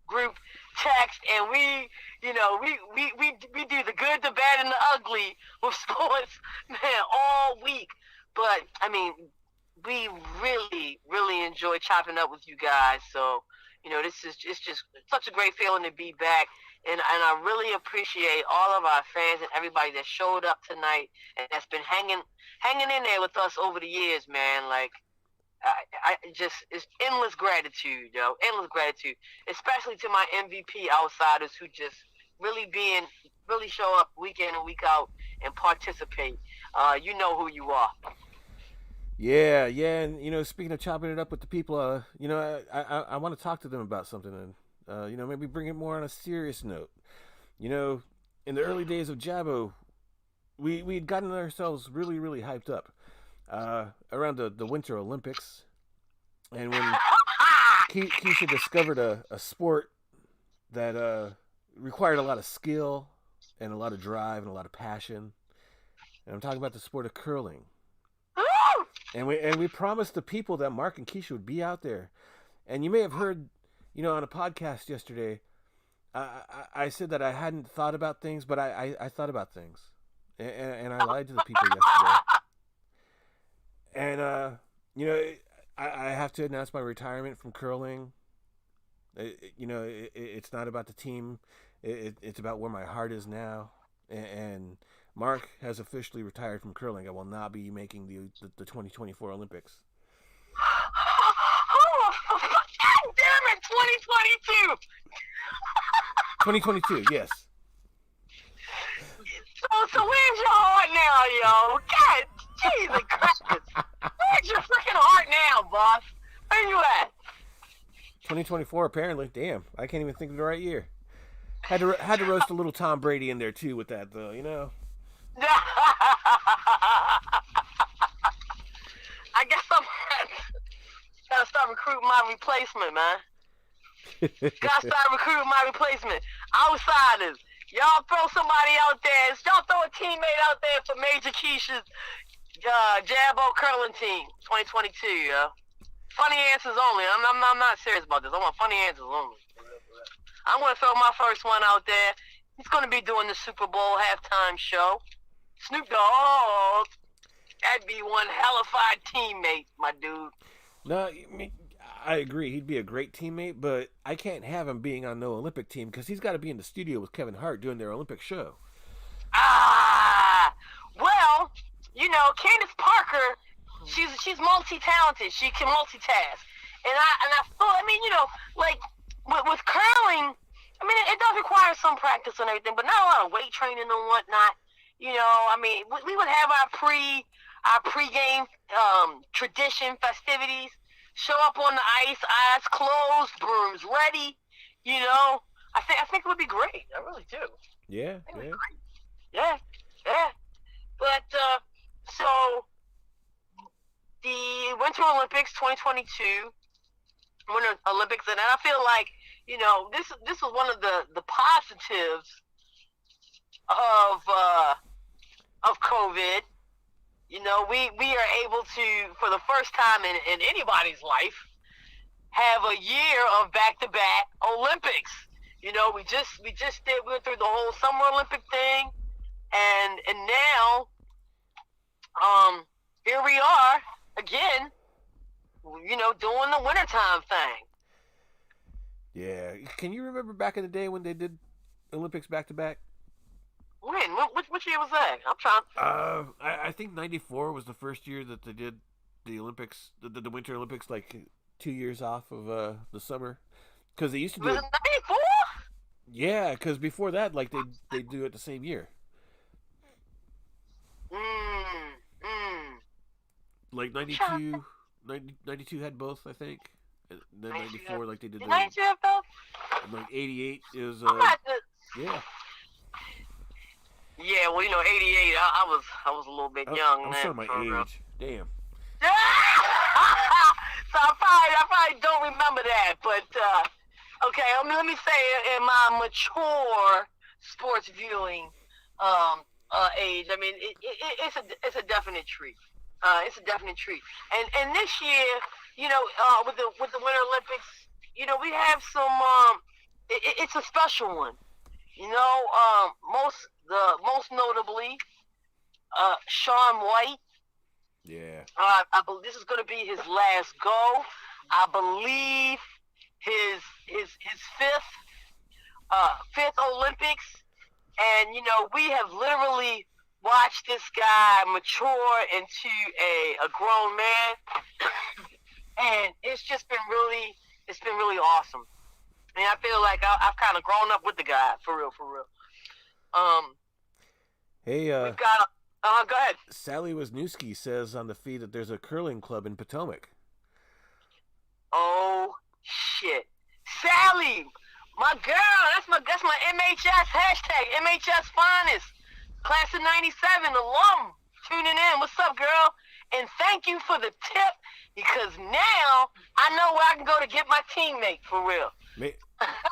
group text, and we do the good, the bad, and the ugly with sports, man, all week. But I mean, we really, really enjoy chopping up with you guys. So, it's just such a great feeling to be back. And I really appreciate all of our fans and everybody that showed up tonight and that's been hanging in there with us over the years, man. Like, it's endless gratitude, endless gratitude, especially to my MVP outsiders who just really show up week in and week out and participate. You know who you are. Yeah, and speaking of chopping it up with the people, I want to talk to them about something, and maybe bring it more on a serious note. In the early days of Jabo, we'd gotten ourselves really, really hyped up around the Winter Olympics, and when Keisha discovered a sport that required a lot of skill and a lot of drive and a lot of passion, and I'm talking about the sport of curling. And we promised the people that Mark and Keisha would be out there. And you may have heard, on a podcast yesterday, I said that I hadn't thought about things, but I thought about things. And I lied to the people yesterday. And, I have to announce my retirement from curling. It's not about the team. It's about where my heart is now. And Mark has officially retired from curling. I will not be making the 2024 Olympics. Oh, God damn it, 2022! 2022, yes. So where's your heart now, yo? God, Jesus Christ. Where's your freaking heart now, boss? Where you at? 2024, apparently. Damn, I can't even think of the right year. Had to roast a little Tom Brady in there too with that, though. I guess I'm gotta start recruiting my replacement, man. Gotta start recruiting my replacement. Outsiders, y'all throw somebody out there. Y'all throw a teammate out there for Major Keisha's Jabo curling team 2022. Yo. Funny answers only. I'm not serious about this. I want funny answers only. I'm going to throw my first one out there. He's going to be doing the Super Bowl halftime show. Snoop Dogg. That'd be one hellified teammate, my dude. No, I agree. He'd be a great teammate, but I can't have him being on no Olympic team because he's got to be in the studio with Kevin Hart doing their Olympic show. Well, Candace Parker, she's multi-talented. She can multitask. And I thought, like, with curling, it does require some practice and everything, but not a lot of weight training and whatnot. We would have our pre-game tradition festivities. Show up on the ice, eyes closed, brooms ready. I think it would be great. I really do. Yeah. Yeah. But so the Winter Olympics 2022. Winter Olympics, and I feel like this is one of the positives of COVID. We are able to, for the first time in anybody's life, have a year of back-to-back Olympics. You know, we went through the whole Summer Olympic thing, and now, here we are again. You know, doing the wintertime thing. Yeah. Can you remember back in the day when they did Olympics back to back? When? Which year was that? I'm trying. I think '94 was the first year that they did the Olympics, the Winter Olympics, like 2 years off of the summer, because they used to do Was it. it '94? Yeah, because before that, like they do it the same year. Mm, mm. Like 92, 92 had both, I think. And then 94, like they did Did the 92 have both? and like 88 is I'm not the, yeah. Yeah, well, you know, '88. I was a little bit young. I'm then, showing my for real. age. Damn. So I probably don't remember that, but okay. Let me say, in my mature sports viewing age, I mean, it's a definite treat. It's a definite treat. And this year, you know, with the Winter Olympics, you know, we have some. It's a special one. You know, most notably, Shaun White. Yeah. I believe this is going to be his last go. I believe his fifth Olympics, and you know, we have literally watched this guy mature into a grown man, and it's been really awesome. And I feel like I've kind of grown up with the guy, for real. Hey, We've got go ahead. Sally Wisniewski says on the feed that there's a curling club in Potomac. Oh shit, Sally, my girl, that's my MHS hashtag MHS finest, class of '97 alum, tuning in. What's up, girl? And thank you for the tip, because now I know where I can go to get my teammate, for real.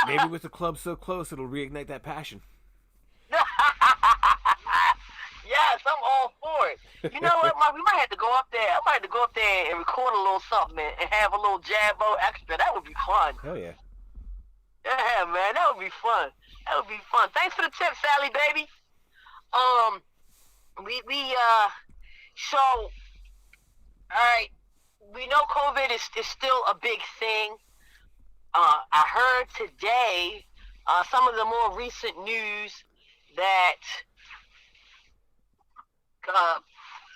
Maybe with the club so close, it'll reignite that passion. Yes, I'm all for it. You know what? We might have to go up there. I might have to go up there and record a little something, man, and have a little Jabo extra. That would be fun. Hell yeah. Yeah, man, that would be fun. Thanks for the tip, Sally, baby. So, all right, we know COVID is still a big thing. I heard today some of the more recent news that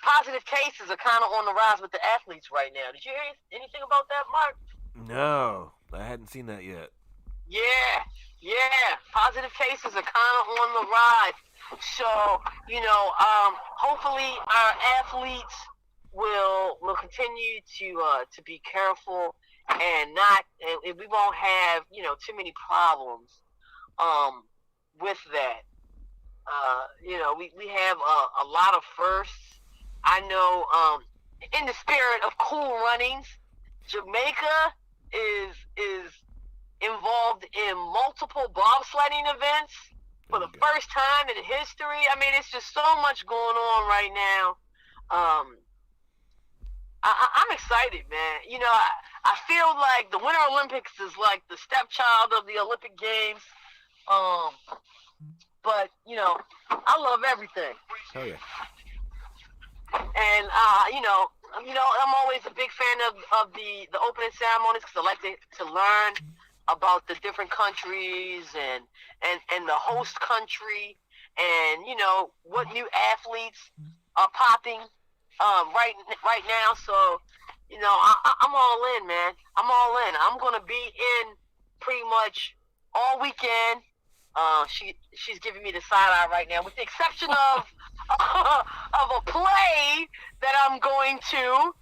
positive cases are kind of on the rise with the athletes right now. Did you hear anything about that, Mark? No, I hadn't seen that yet. Yeah. Positive cases are kind of on the rise. So, you know, hopefully our athletes will continue to be careful and we won't have, you know, too many problems with that. You know, we have a lot of firsts. I know, in the spirit of cool runnings, Jamaica is involved in multiple bobsledding events for the first time in history. I mean, it's just so much going on right now. I'm excited, man. You know, I feel like the Winter Olympics is like the stepchild of the Olympic Games. But you know, I love everything. Oh yeah. And you know, I'm always a big fan of the opening ceremonies, because I like to learn about the different countries and the host country, and you know what new athletes are popping right now. So you know, I'm all in, man. I'm all in. I'm gonna be in pretty much all weekend. She's giving me the side eye right now, with the exception of a play that I'm going to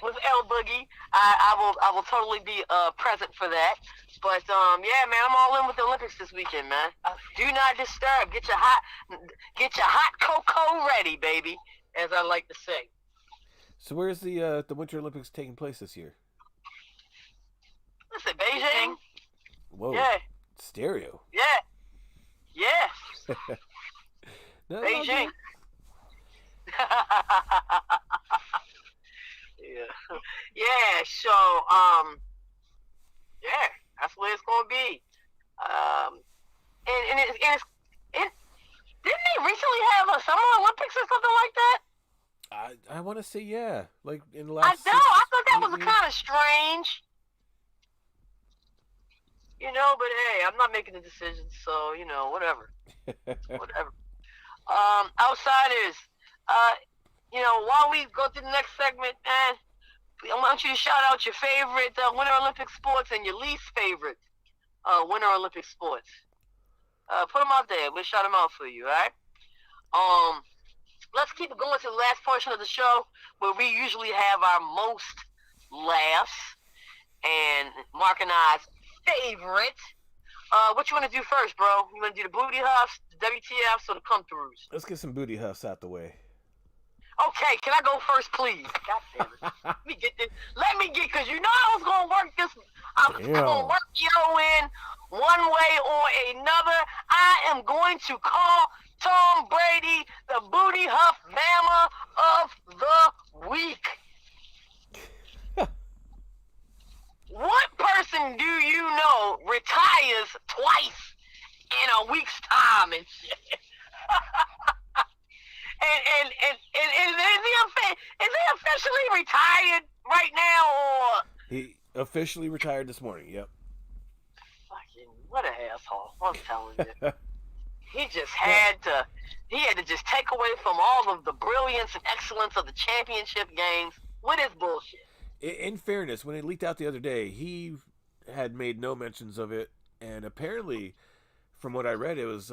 with El Boogie. I will totally be present for that. But yeah, man, I'm all in with the Olympics this weekend, man. Do not disturb. Get your hot cocoa ready, baby, as I like to say. So where's the Winter Olympics taking place this year? Listen, Beijing. Whoa. Yeah. Stereo. Yeah. No, Beijing. Yeah. So, yeah, that's what it's gonna be. And didn't they recently have a Summer Olympics or something like that? I want to say yeah, like in the I last know. I six, thought that eight was years. kind of strange, but hey, I'm not making the decisions, so whatever, whatever. Outsiders. Uh, while we go to the next segment, man, I want you to shout out your favorite Winter Olympic sports and your least favorite Winter Olympic sports. Put them out there. We'll shout them out for you, all right? Let's keep it going to the last portion of the show where we usually have our most laughs and Mark and I's favorite. What you want to do first, bro? You want to do the booty huffs, the WTFs, or the come-throughs? Let's get some booty huffs out the way. Okay, can I go first, please? God damn it. Let me get this. Because I was going to work this. I'm going to work in one way or another. I am going to call Tom Brady the Booty Huff Bama of the Week. What person do you know retires twice in a week's time and shit? And is he officially retired right now, or he officially retired this morning? Yep. Fucking what an asshole! I'm telling you, he had to just take away from all of the brilliance and excellence of the championship games with his bullshit. In fairness, when it leaked out the other day, he had made no mentions of it, and apparently, from what I read, it was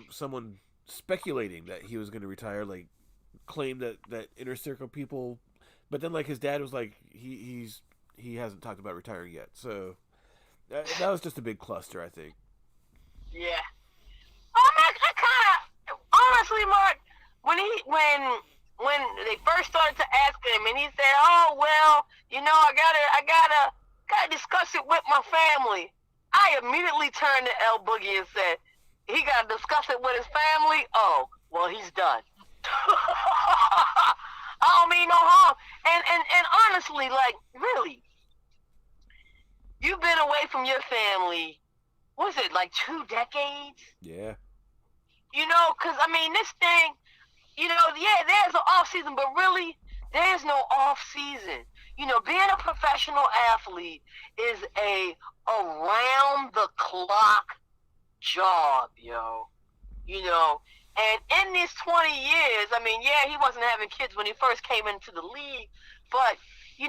someone speculating that he was going to retire, like claimed that inner circle people, but then like his dad was like he hasn't talked about retiring yet, so that was just a big cluster, I think. Yeah, I kind of honestly, Mark, when they first started to ask him, and he said, "Oh well, I gotta discuss it with my family," I immediately turned to L Boogie and said, he got to discuss it with his family? Oh, well, he's done. I don't mean no harm. And honestly, like, really, you've been away from your family, what is it, like 2 decades? Yeah. Because, this thing, yeah, there's an off season, but really, there's no off season. Being a professional athlete is a around-the-clock job, and in these 20 years, yeah, he wasn't having kids when he first came into the league, but he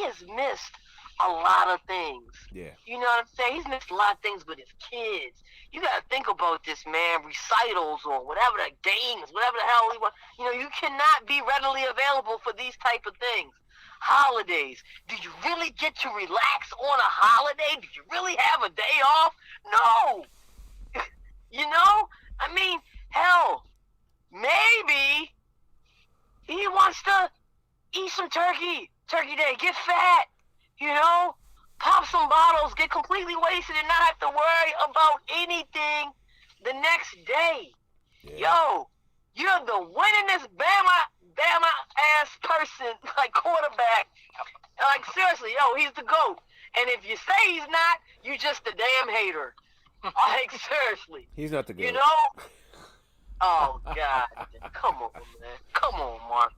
has missed a lot of things. Yeah. You know what I'm saying? He's missed a lot of things with his kids. You got to think about this, man. Recitals or whatever the games, whatever the hell he wants. You cannot be readily available for these type of things. Holidays. Did you really get to relax on a holiday? Did you really have a day off? No. Hell, maybe he wants to eat some turkey day, get fat, pop some bottles, get completely wasted and not have to worry about anything the next day. Yeah. Yo, you're the winningest Bama ass person, like quarterback. Like seriously, he's the GOAT. And if you say he's not, you just a damn hater. Like seriously. He's not the GOAT. Oh God. Come on, man. Come on, Mark.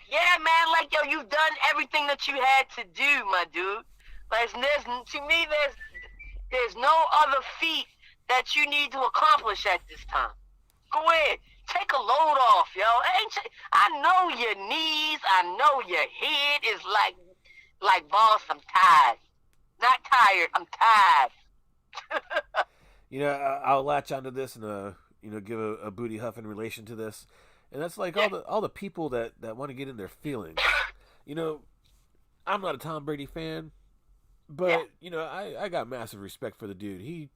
Yeah, man, like you've done everything that you had to do, my dude. Like to me there's no other feat that you need to accomplish at this time. Go ahead. Take a load off, yo. I know your knees, I know your head is like boss, I'm tired. Not tired, I'm tired. I'll latch onto this and give a booty huff in relation to this, and that's like all the people that want to get in their feelings. I'm not a Tom Brady fan, but I got massive respect for the dude. He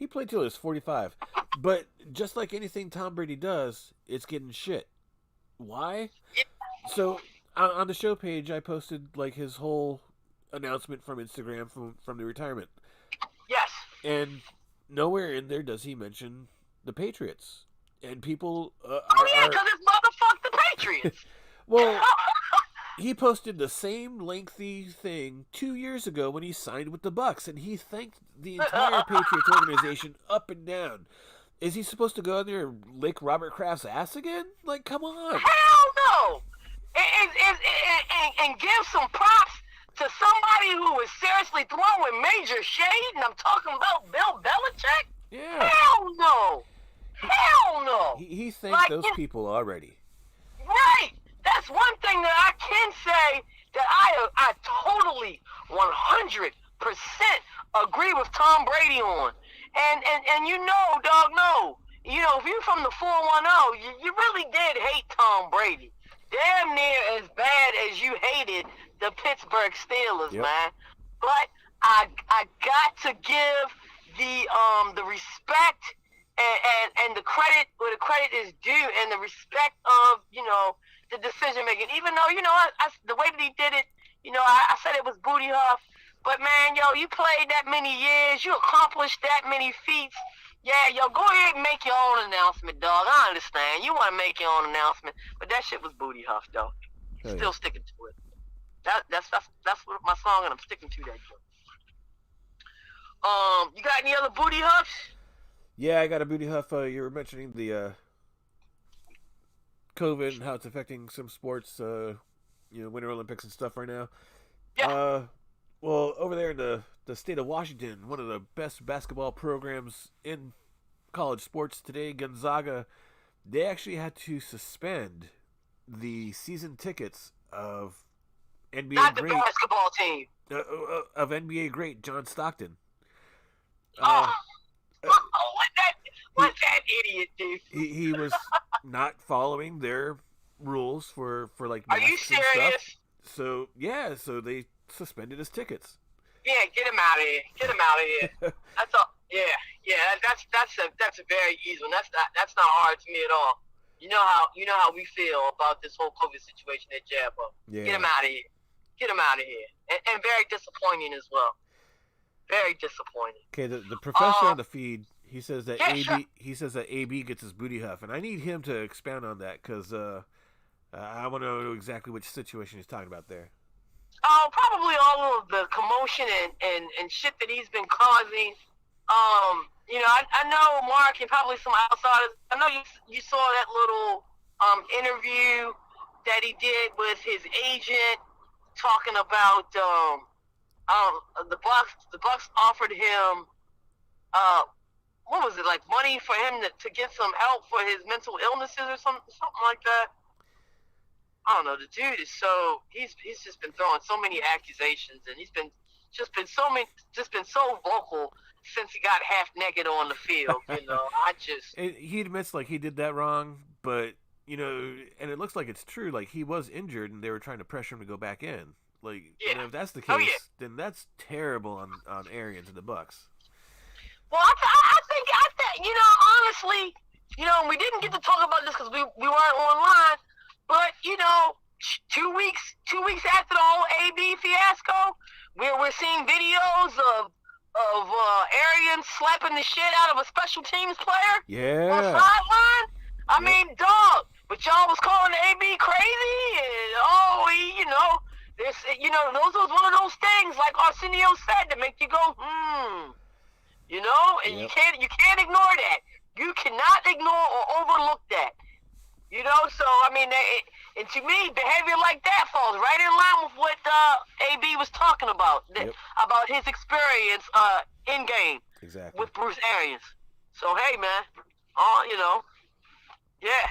played till he was 45, but just like anything Tom Brady does, it's getting shit. Why? So on the show page, I posted like his whole announcement from Instagram from the retirement. Yes. And nowhere in there does he mention the Patriots. and people Oh yeah, because it's motherfuck the Patriots. well, he posted the same lengthy thing 2 years ago when he signed with the Bucks, and he thanked the entire Patriots organization up and down. Is he supposed to go in there and lick Robert Kraft's ass again? Like, come on. Hell no. And give some props to somebody who is seriously throwing major shade, and I'm talking about Bill Belichick. Yeah. Hell no. Hell no. He thanked those people already. Right. That's one thing that I can say that I totally 100% agree with Tom Brady on. And you know, dog, no. You know, if you're from the 410, you really did hate Tom Brady. Damn near as bad as you hated the Pittsburgh Steelers, man. But I got to give the respect and the credit where the credit is due, and the respect of, you know, the decision making. Even though, you know, the way that he did it, you know, I said it was booty huff. But man, yo, you played that many years, you accomplished that many feats. Yeah, yo, go ahead and make your own announcement, dog. I understand. You want to make your own announcement, but that shit was booty huff, though. Still sticking to it. That's what my song, and I'm sticking to that. You got any other booty huffs? Yeah, I got a booty huff. You were mentioning the COVID and how it's affecting some sports, you know, Winter Olympics and stuff right now. Yeah. Well, over there in the state of Washington, one of the best basketball programs in college sports today, Gonzaga, they actually had to suspend the season tickets of NBA Not the great basketball team. Of NBA great John Stockton. What that idiot do? He was not following their rules for like. Are you serious? So yeah, so they suspended his tickets. Yeah, get him out of here. Get him out of here. That's all. Yeah. That's a very easy one. That's not hard to me at all. You know how we feel about this whole COVID situation at Jabo. Yeah. Get him out of here. Get him out of here. And very disappointing as well. Very disappointing. Okay, the professor on the feed, he says that sure. he says that AB gets his booty huff, and I need him to expound on that because I want to know exactly which situation he's talking about there. Probably all of the commotion and shit that he's been causing. You know, I know Mark and probably some outsiders. I know you saw that little interview that he did with his agent talking about the Bucks offered him what was it, like money for him to get some help for his mental illnesses or something like that. I don't know. The dude is he's just been throwing so many accusations, and he's been so vocal since he got half naked on the field. You know, he admits like he did that wrong, but you know, and it looks like it's true. Like he was injured, and they were trying to pressure him to go back in. Like, yeah. And if that's the case, then that's terrible on Arians and the Bucks. Well, I think, you know, honestly, you know, we didn't get to talk about this because we weren't online. But, you know, 2 weeks after the whole AB fiasco, we're seeing videos of Arians slapping the shit out of a special teams player on the sideline. I mean, dog, but y'all was calling the AB crazy, and you know, those was one of those things, like Arsenio said, to make you go, you know, and you can't ignore that. You cannot ignore or overlook that. You know, so, I mean, and to me, behavior like that falls right in line with what AB was talking about, about his experience in-game with Bruce Arians. So, hey, man, you know, yeah.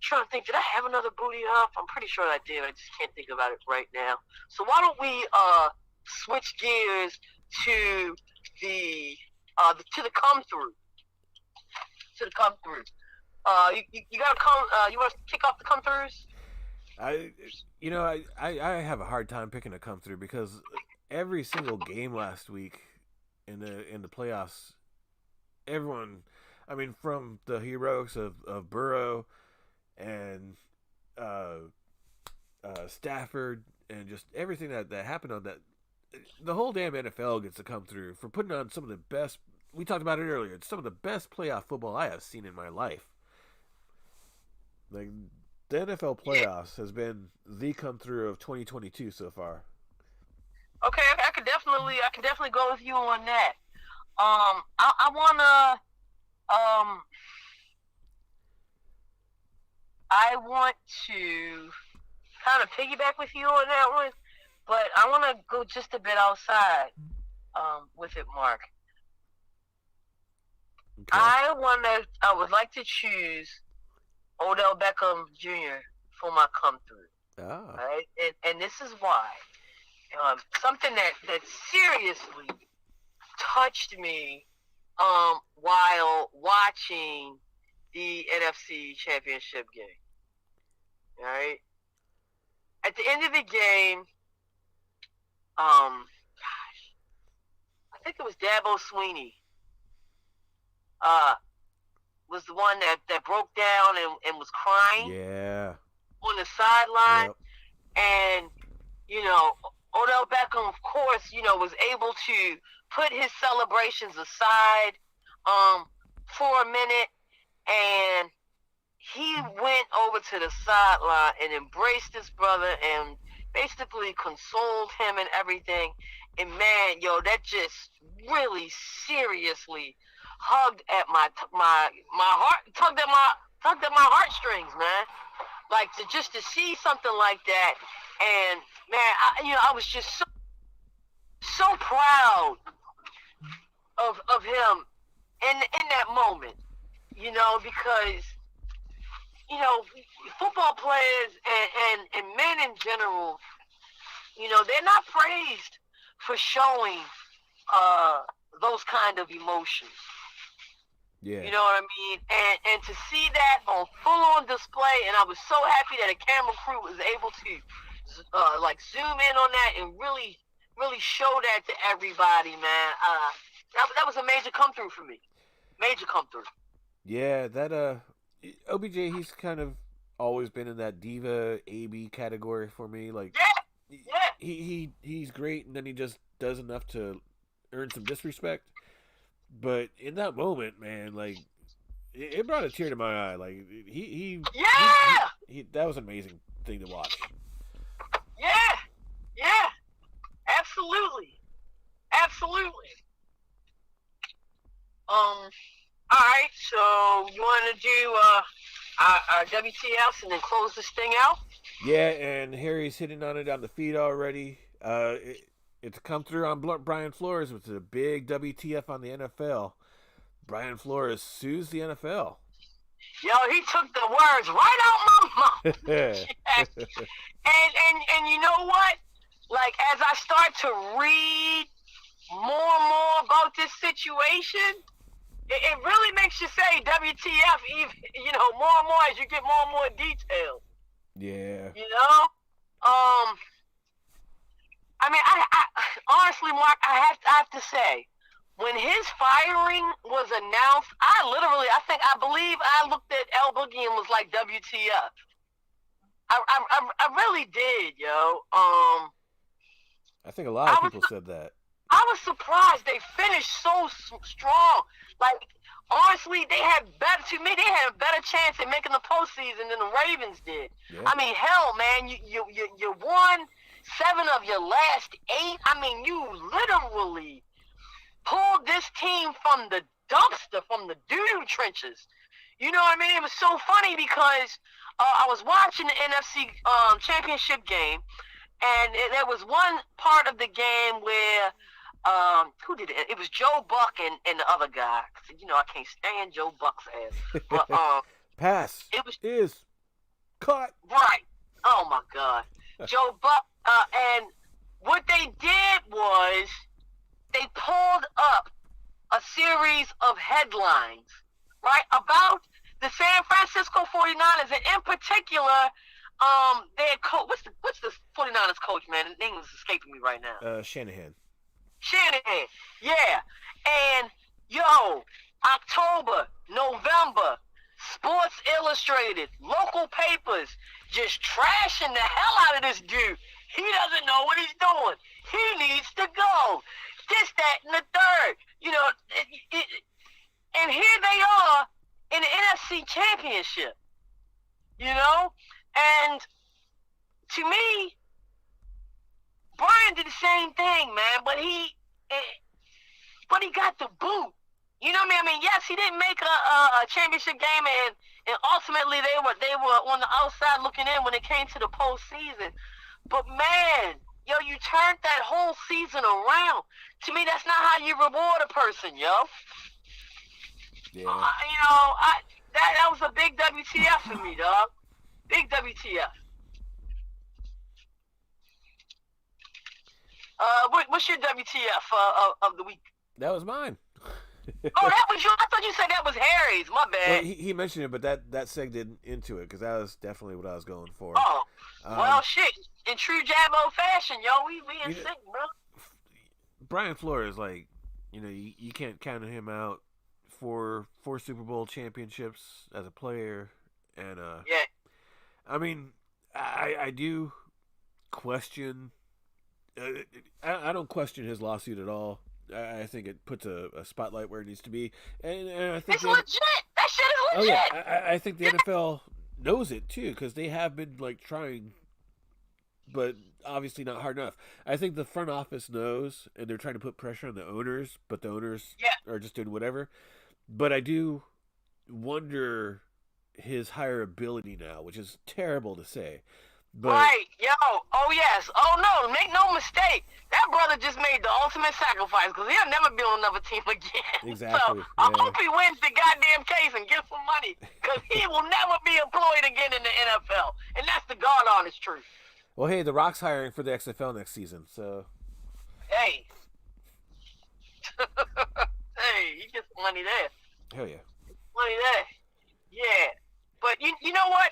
Trying to think, did I have another booty huff? I'm pretty sure I did. I just can't think about it right now. So why don't we switch gears to the come through? To the come through. You gotta come. You want to kick off the come throughs? I have a hard time picking a come through because every single game last week in the playoffs, everyone, I mean, from the heroics of Burrow and Stafford and just everything that happened on that, the whole damn NFL gets to come through for putting on some of the best we talked about it earlier. It's some of the best playoff football I have seen in my life. Like the NFL playoffs has been the come through of 2022 so far. Okay, I can definitely go with you on that. I wanna, I want to kind of piggyback with you on that one, but I want to go just a bit outside, with it, Mark. Okay. I would like to choose Odell Beckham Jr. for my come through. Ah. Right, and this is why. Something that seriously touched me, while watching the NFC Championship game. All right. At the end of the game, gosh, I think it was Jabo Sweeney. Was the one that broke down and was crying. Yeah. On the sideline. Yep. And, Odell Beckham, of course, was able to put his celebrations aside, for a minute, and he went over to the sideline and embraced his brother and basically consoled him and everything. And man, that just really seriously hugged at my heart, tugged at my heartstrings, man. Like to see something like that, and man, I was just so proud of him in that moment, because football players and men in general, they're not praised for showing those kind of emotions. Yeah. You know what I mean? And to see that on full-on display, and I was so happy that a camera crew was able to zoom in on that and really show that to everybody, man. That was a major come-through for me. Major come-through. Yeah, that OBJ, he's kind of always been in that diva AB category for me. Like, yeah. He's great, and then he just does enough to earn some disrespect. But in that moment, man, like it brought a tear to my eye. Like he that was an amazing thing to watch. Yeah, absolutely. All right, so you want to do our WTFs and then close this thing out? Yeah, and Harry's hitting on it on the feed already. It's come through on Brian Flores, which is a big WTF on the NFL. Brian Flores sues the NFL. Yo, he took the words right out my mouth. Yes. And you know what? Like, as I start to read more and more about this situation, it really makes you say WTF, even, more and more as you get more and more details. Yeah. I mean, I honestly, Mark, I have to say, when his firing was announced, I believe I looked at El Boogie and was like, WTF. I really did, yo. I think a lot of people said that. I was surprised they finished so strong. Like, honestly, they had a better chance at making the postseason than the Ravens did. Yeah. I mean, hell, man, you won 7 of your last 8. I mean, you literally pulled this team from the dumpster, from the doo-doo trenches. You know what I mean? It was so funny because I was watching the NFC championship game, and there was one part of the game where who did it? It was Joe Buck and the other guy. I can't stand Joe Buck's ass. But pass. Is caught. Right. Oh my God. Joe Buck. And what they did was they pulled up a series of headlines, right, about the San Francisco 49ers, and in particular, their coach. What's the 49ers coach, man? His name is escaping me right now. Shanahan. Yeah. And October, November, Sports Illustrated, local papers, just trashing the hell out of this dude. He doesn't know what he's doing. He needs to go. This, that, and the third. here they are in the NFC Championship, and to me, Brian did the same thing, man, but he got the boot. You know what I mean? Yes, he didn't make a championship game, and ultimately they were on the outside looking in when it came to the postseason. But man, you turned that whole season around. To me, that's not how you reward a person, yo. Yeah. That was a big WTF for me, dog. Big WTF. What's your WTF of the week? That was mine. Oh, that was you. I thought you said that was Harry's. My bad. Well, he mentioned it, but that segued into it because that was definitely what I was going for. Oh, well, shit. In true Jabo fashion, yo, we in sync, bro. Brian Flores, like, you can't count him out for 4 Super Bowl championships as a player, and yeah. I mean, I do question. I don't question his lawsuit at all. I think it puts a spotlight where it needs to be, and I think it's legit. That shit is legit. Oh yeah, I think the NFL knows it too because they have been like trying, but obviously not hard enough. I think the front office knows, and they're trying to put pressure on the owners, but the owners are just doing whatever. But I do wonder his hireability now, which is terrible to say. But, right, yo, oh yes, oh no, make no mistake, that brother just made the ultimate sacrifice because he'll never be on another team again. Exactly. So I hope he wins the goddamn case and gets some money because he will never be employed again in the NFL, and that's the God honest truth. Well, hey, The Rock's hiring for the XFL next season, so. Hey. Hey, he gets money there. Hell yeah. Money there. Yeah, but you know what?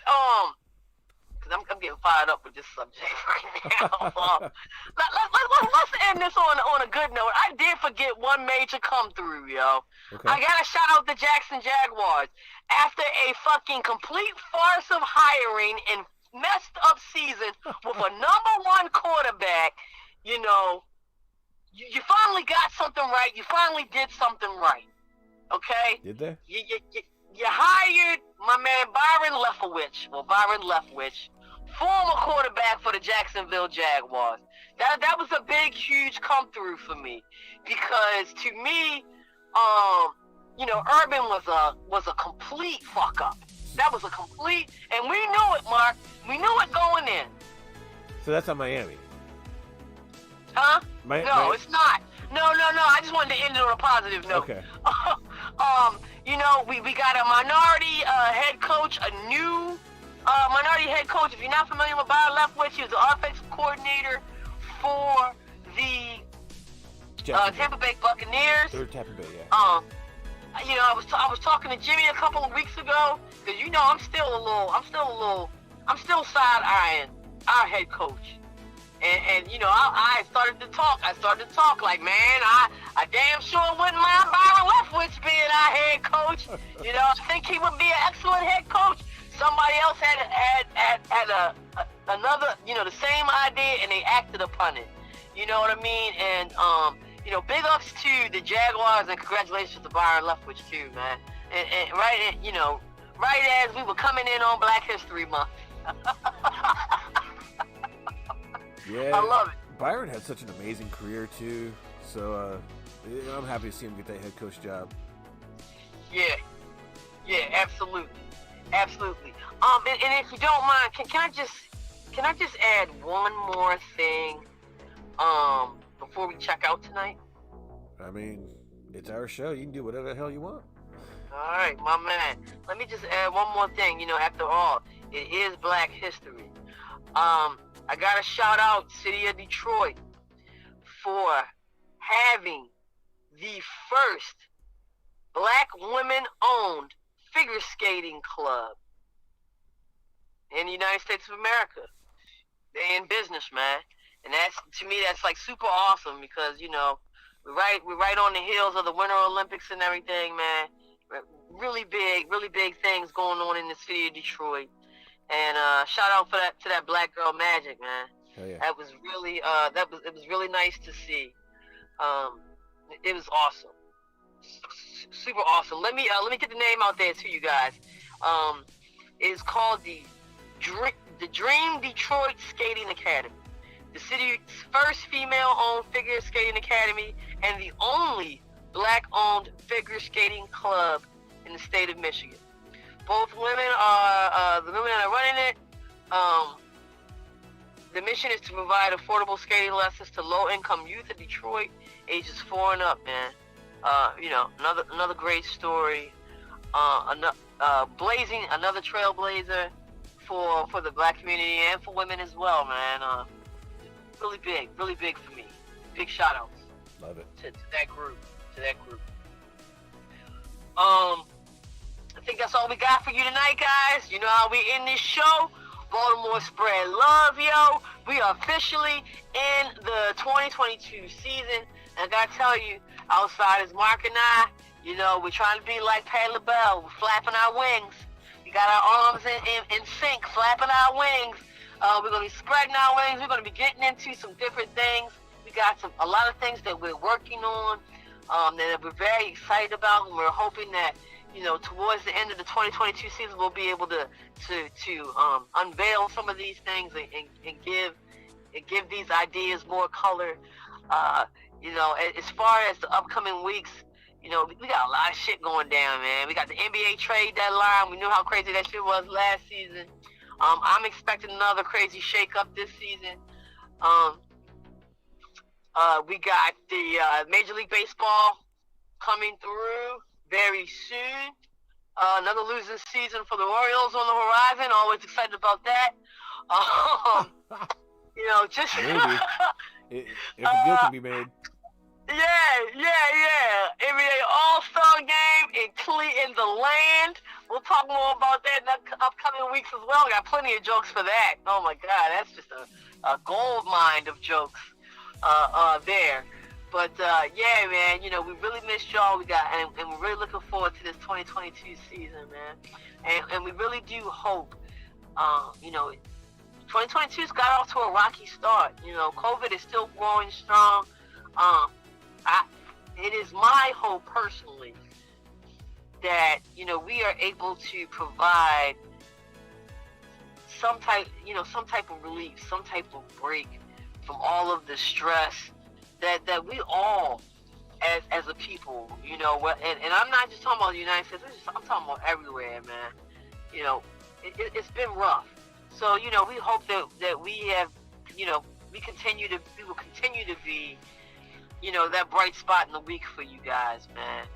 Because I'm getting fired up with this subject right now. Let's end this on a good note. I did forget one major come through, yo. Okay. I gotta shout out the Jackson Jaguars. After a fucking complete farce of hiring and messed up season with a #1 quarterback, you finally got something right. You finally did something right. Okay? Did they? You hired my man Byron Leftwich, former quarterback for the Jacksonville Jaguars. That was a big, huge come through for me because to me, Urban was a complete fuck up. That was a complete, and we knew it, Mark. We knew it going in. So that's on Miami. Huh? It's not. No. I just wanted to end it on a positive note. Okay. We got a minority head coach, a new minority head coach. If you're not familiar with Byron Leftwich, he was the offensive coordinator for the Tampa Bay Buccaneers. They're Tampa Bay, yeah. I was talking to Jimmy a couple of weeks ago because I'm still side eyeing our head coach. And I started to talk like, man, I damn sure wouldn't mind Byron Leftwich being our head coach. I think he would be an excellent head coach. Somebody else had another, the same idea, and they acted upon it. You know what I mean? And big ups to the Jaguars and congratulations to Byron Leftwich too, man. And right as we were coming in on Black History Month. Yeah, I love it. Byron had such an amazing career too, so I'm happy to see him get that head coach job. Yeah, absolutely. And if you don't mind, can I just add one more thing, before we check out tonight? I mean, it's our show. You can do whatever the hell you want. All right, my man. Let me just add one more thing. After all, it is Black History. I gotta shout out City of Detroit for having the first Black women-owned figure skating club in the United States of America. They in business, man, and to me that's like super awesome because we're right on the heels of the Winter Olympics and everything, man. Really big things going on in the city of Detroit. And shout out to that Black Girl Magic, man. Oh, yeah. That was really it was really nice to see. It was awesome. super awesome. Let me get the name out there to you guys. It is called the Dream Detroit Skating Academy, the city's first female-owned figure skating academy and the only black-owned figure skating club in the state of Michigan. Both women are the women that are running it. The mission is to provide affordable skating lessons to low-income youth in Detroit, ages 4 and up. Man, another great story. Blazing another trailblazer for the black community and for women as well, man. Really big for me. Big shout outs. Love it. To that group. I think that's all we got for you tonight, guys. You know how we end this show. Baltimore spread love, yo. We are officially in the 2022 season. And I gotta tell you, outside is Mark and I, we're trying to be like Pat LaBelle. We're flapping our wings. We got our arms in sync, flapping our wings. We're going to be spreading our wings. We're going to be getting into some different things. We got a lot of things that we're working on that we're very excited about. And we're hoping that, towards the end of the 2022 season, we'll be able to unveil some of these things and give these ideas more color. As far as the upcoming weeks, we got a lot of shit going down, man. We got the NBA trade deadline. We knew how crazy that shit was last season. I'm expecting another crazy shake-up this season. We got the Major League Baseball coming through very soon. Another losing season for the Orioles on the horizon. Always excited about that. Just maybe if a deal can be made. Yeah. NBA All-Star Game in the land. We'll talk more about that in the upcoming weeks as well. We got plenty of jokes for that. Oh my God, that's just a gold mine of jokes there. But yeah, man, we really missed y'all. And we're really looking forward to this 2022 season, man. And we really do hope, 2022's got off to a rocky start. COVID is still growing strong. It is my hope personally that we are able to provide some type of relief, some type of break from all of the stress that we all as a people, and I'm not just talking about the United States. I'm talking about everywhere, man. It's been rough. So we hope that we have, we will continue to be, that bright spot in the week for you guys, man.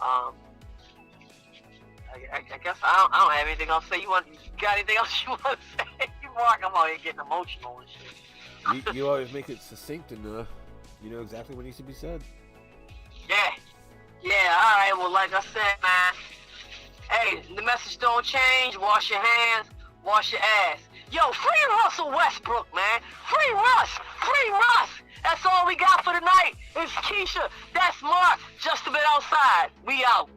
I guess I don't have anything else to say. You got anything else you want to say? Mark, I'm out here getting emotional and shit. You always make it succinct and you know exactly what needs to be said. Yeah, all right. Well, like I said, man, hey, the message don't change. Wash your hands, wash your ass. Yo, free Russell Westbrook, man. Free Russ. That's all we got for tonight. It's Keisha. That's Mark. Just a bit outside. We out.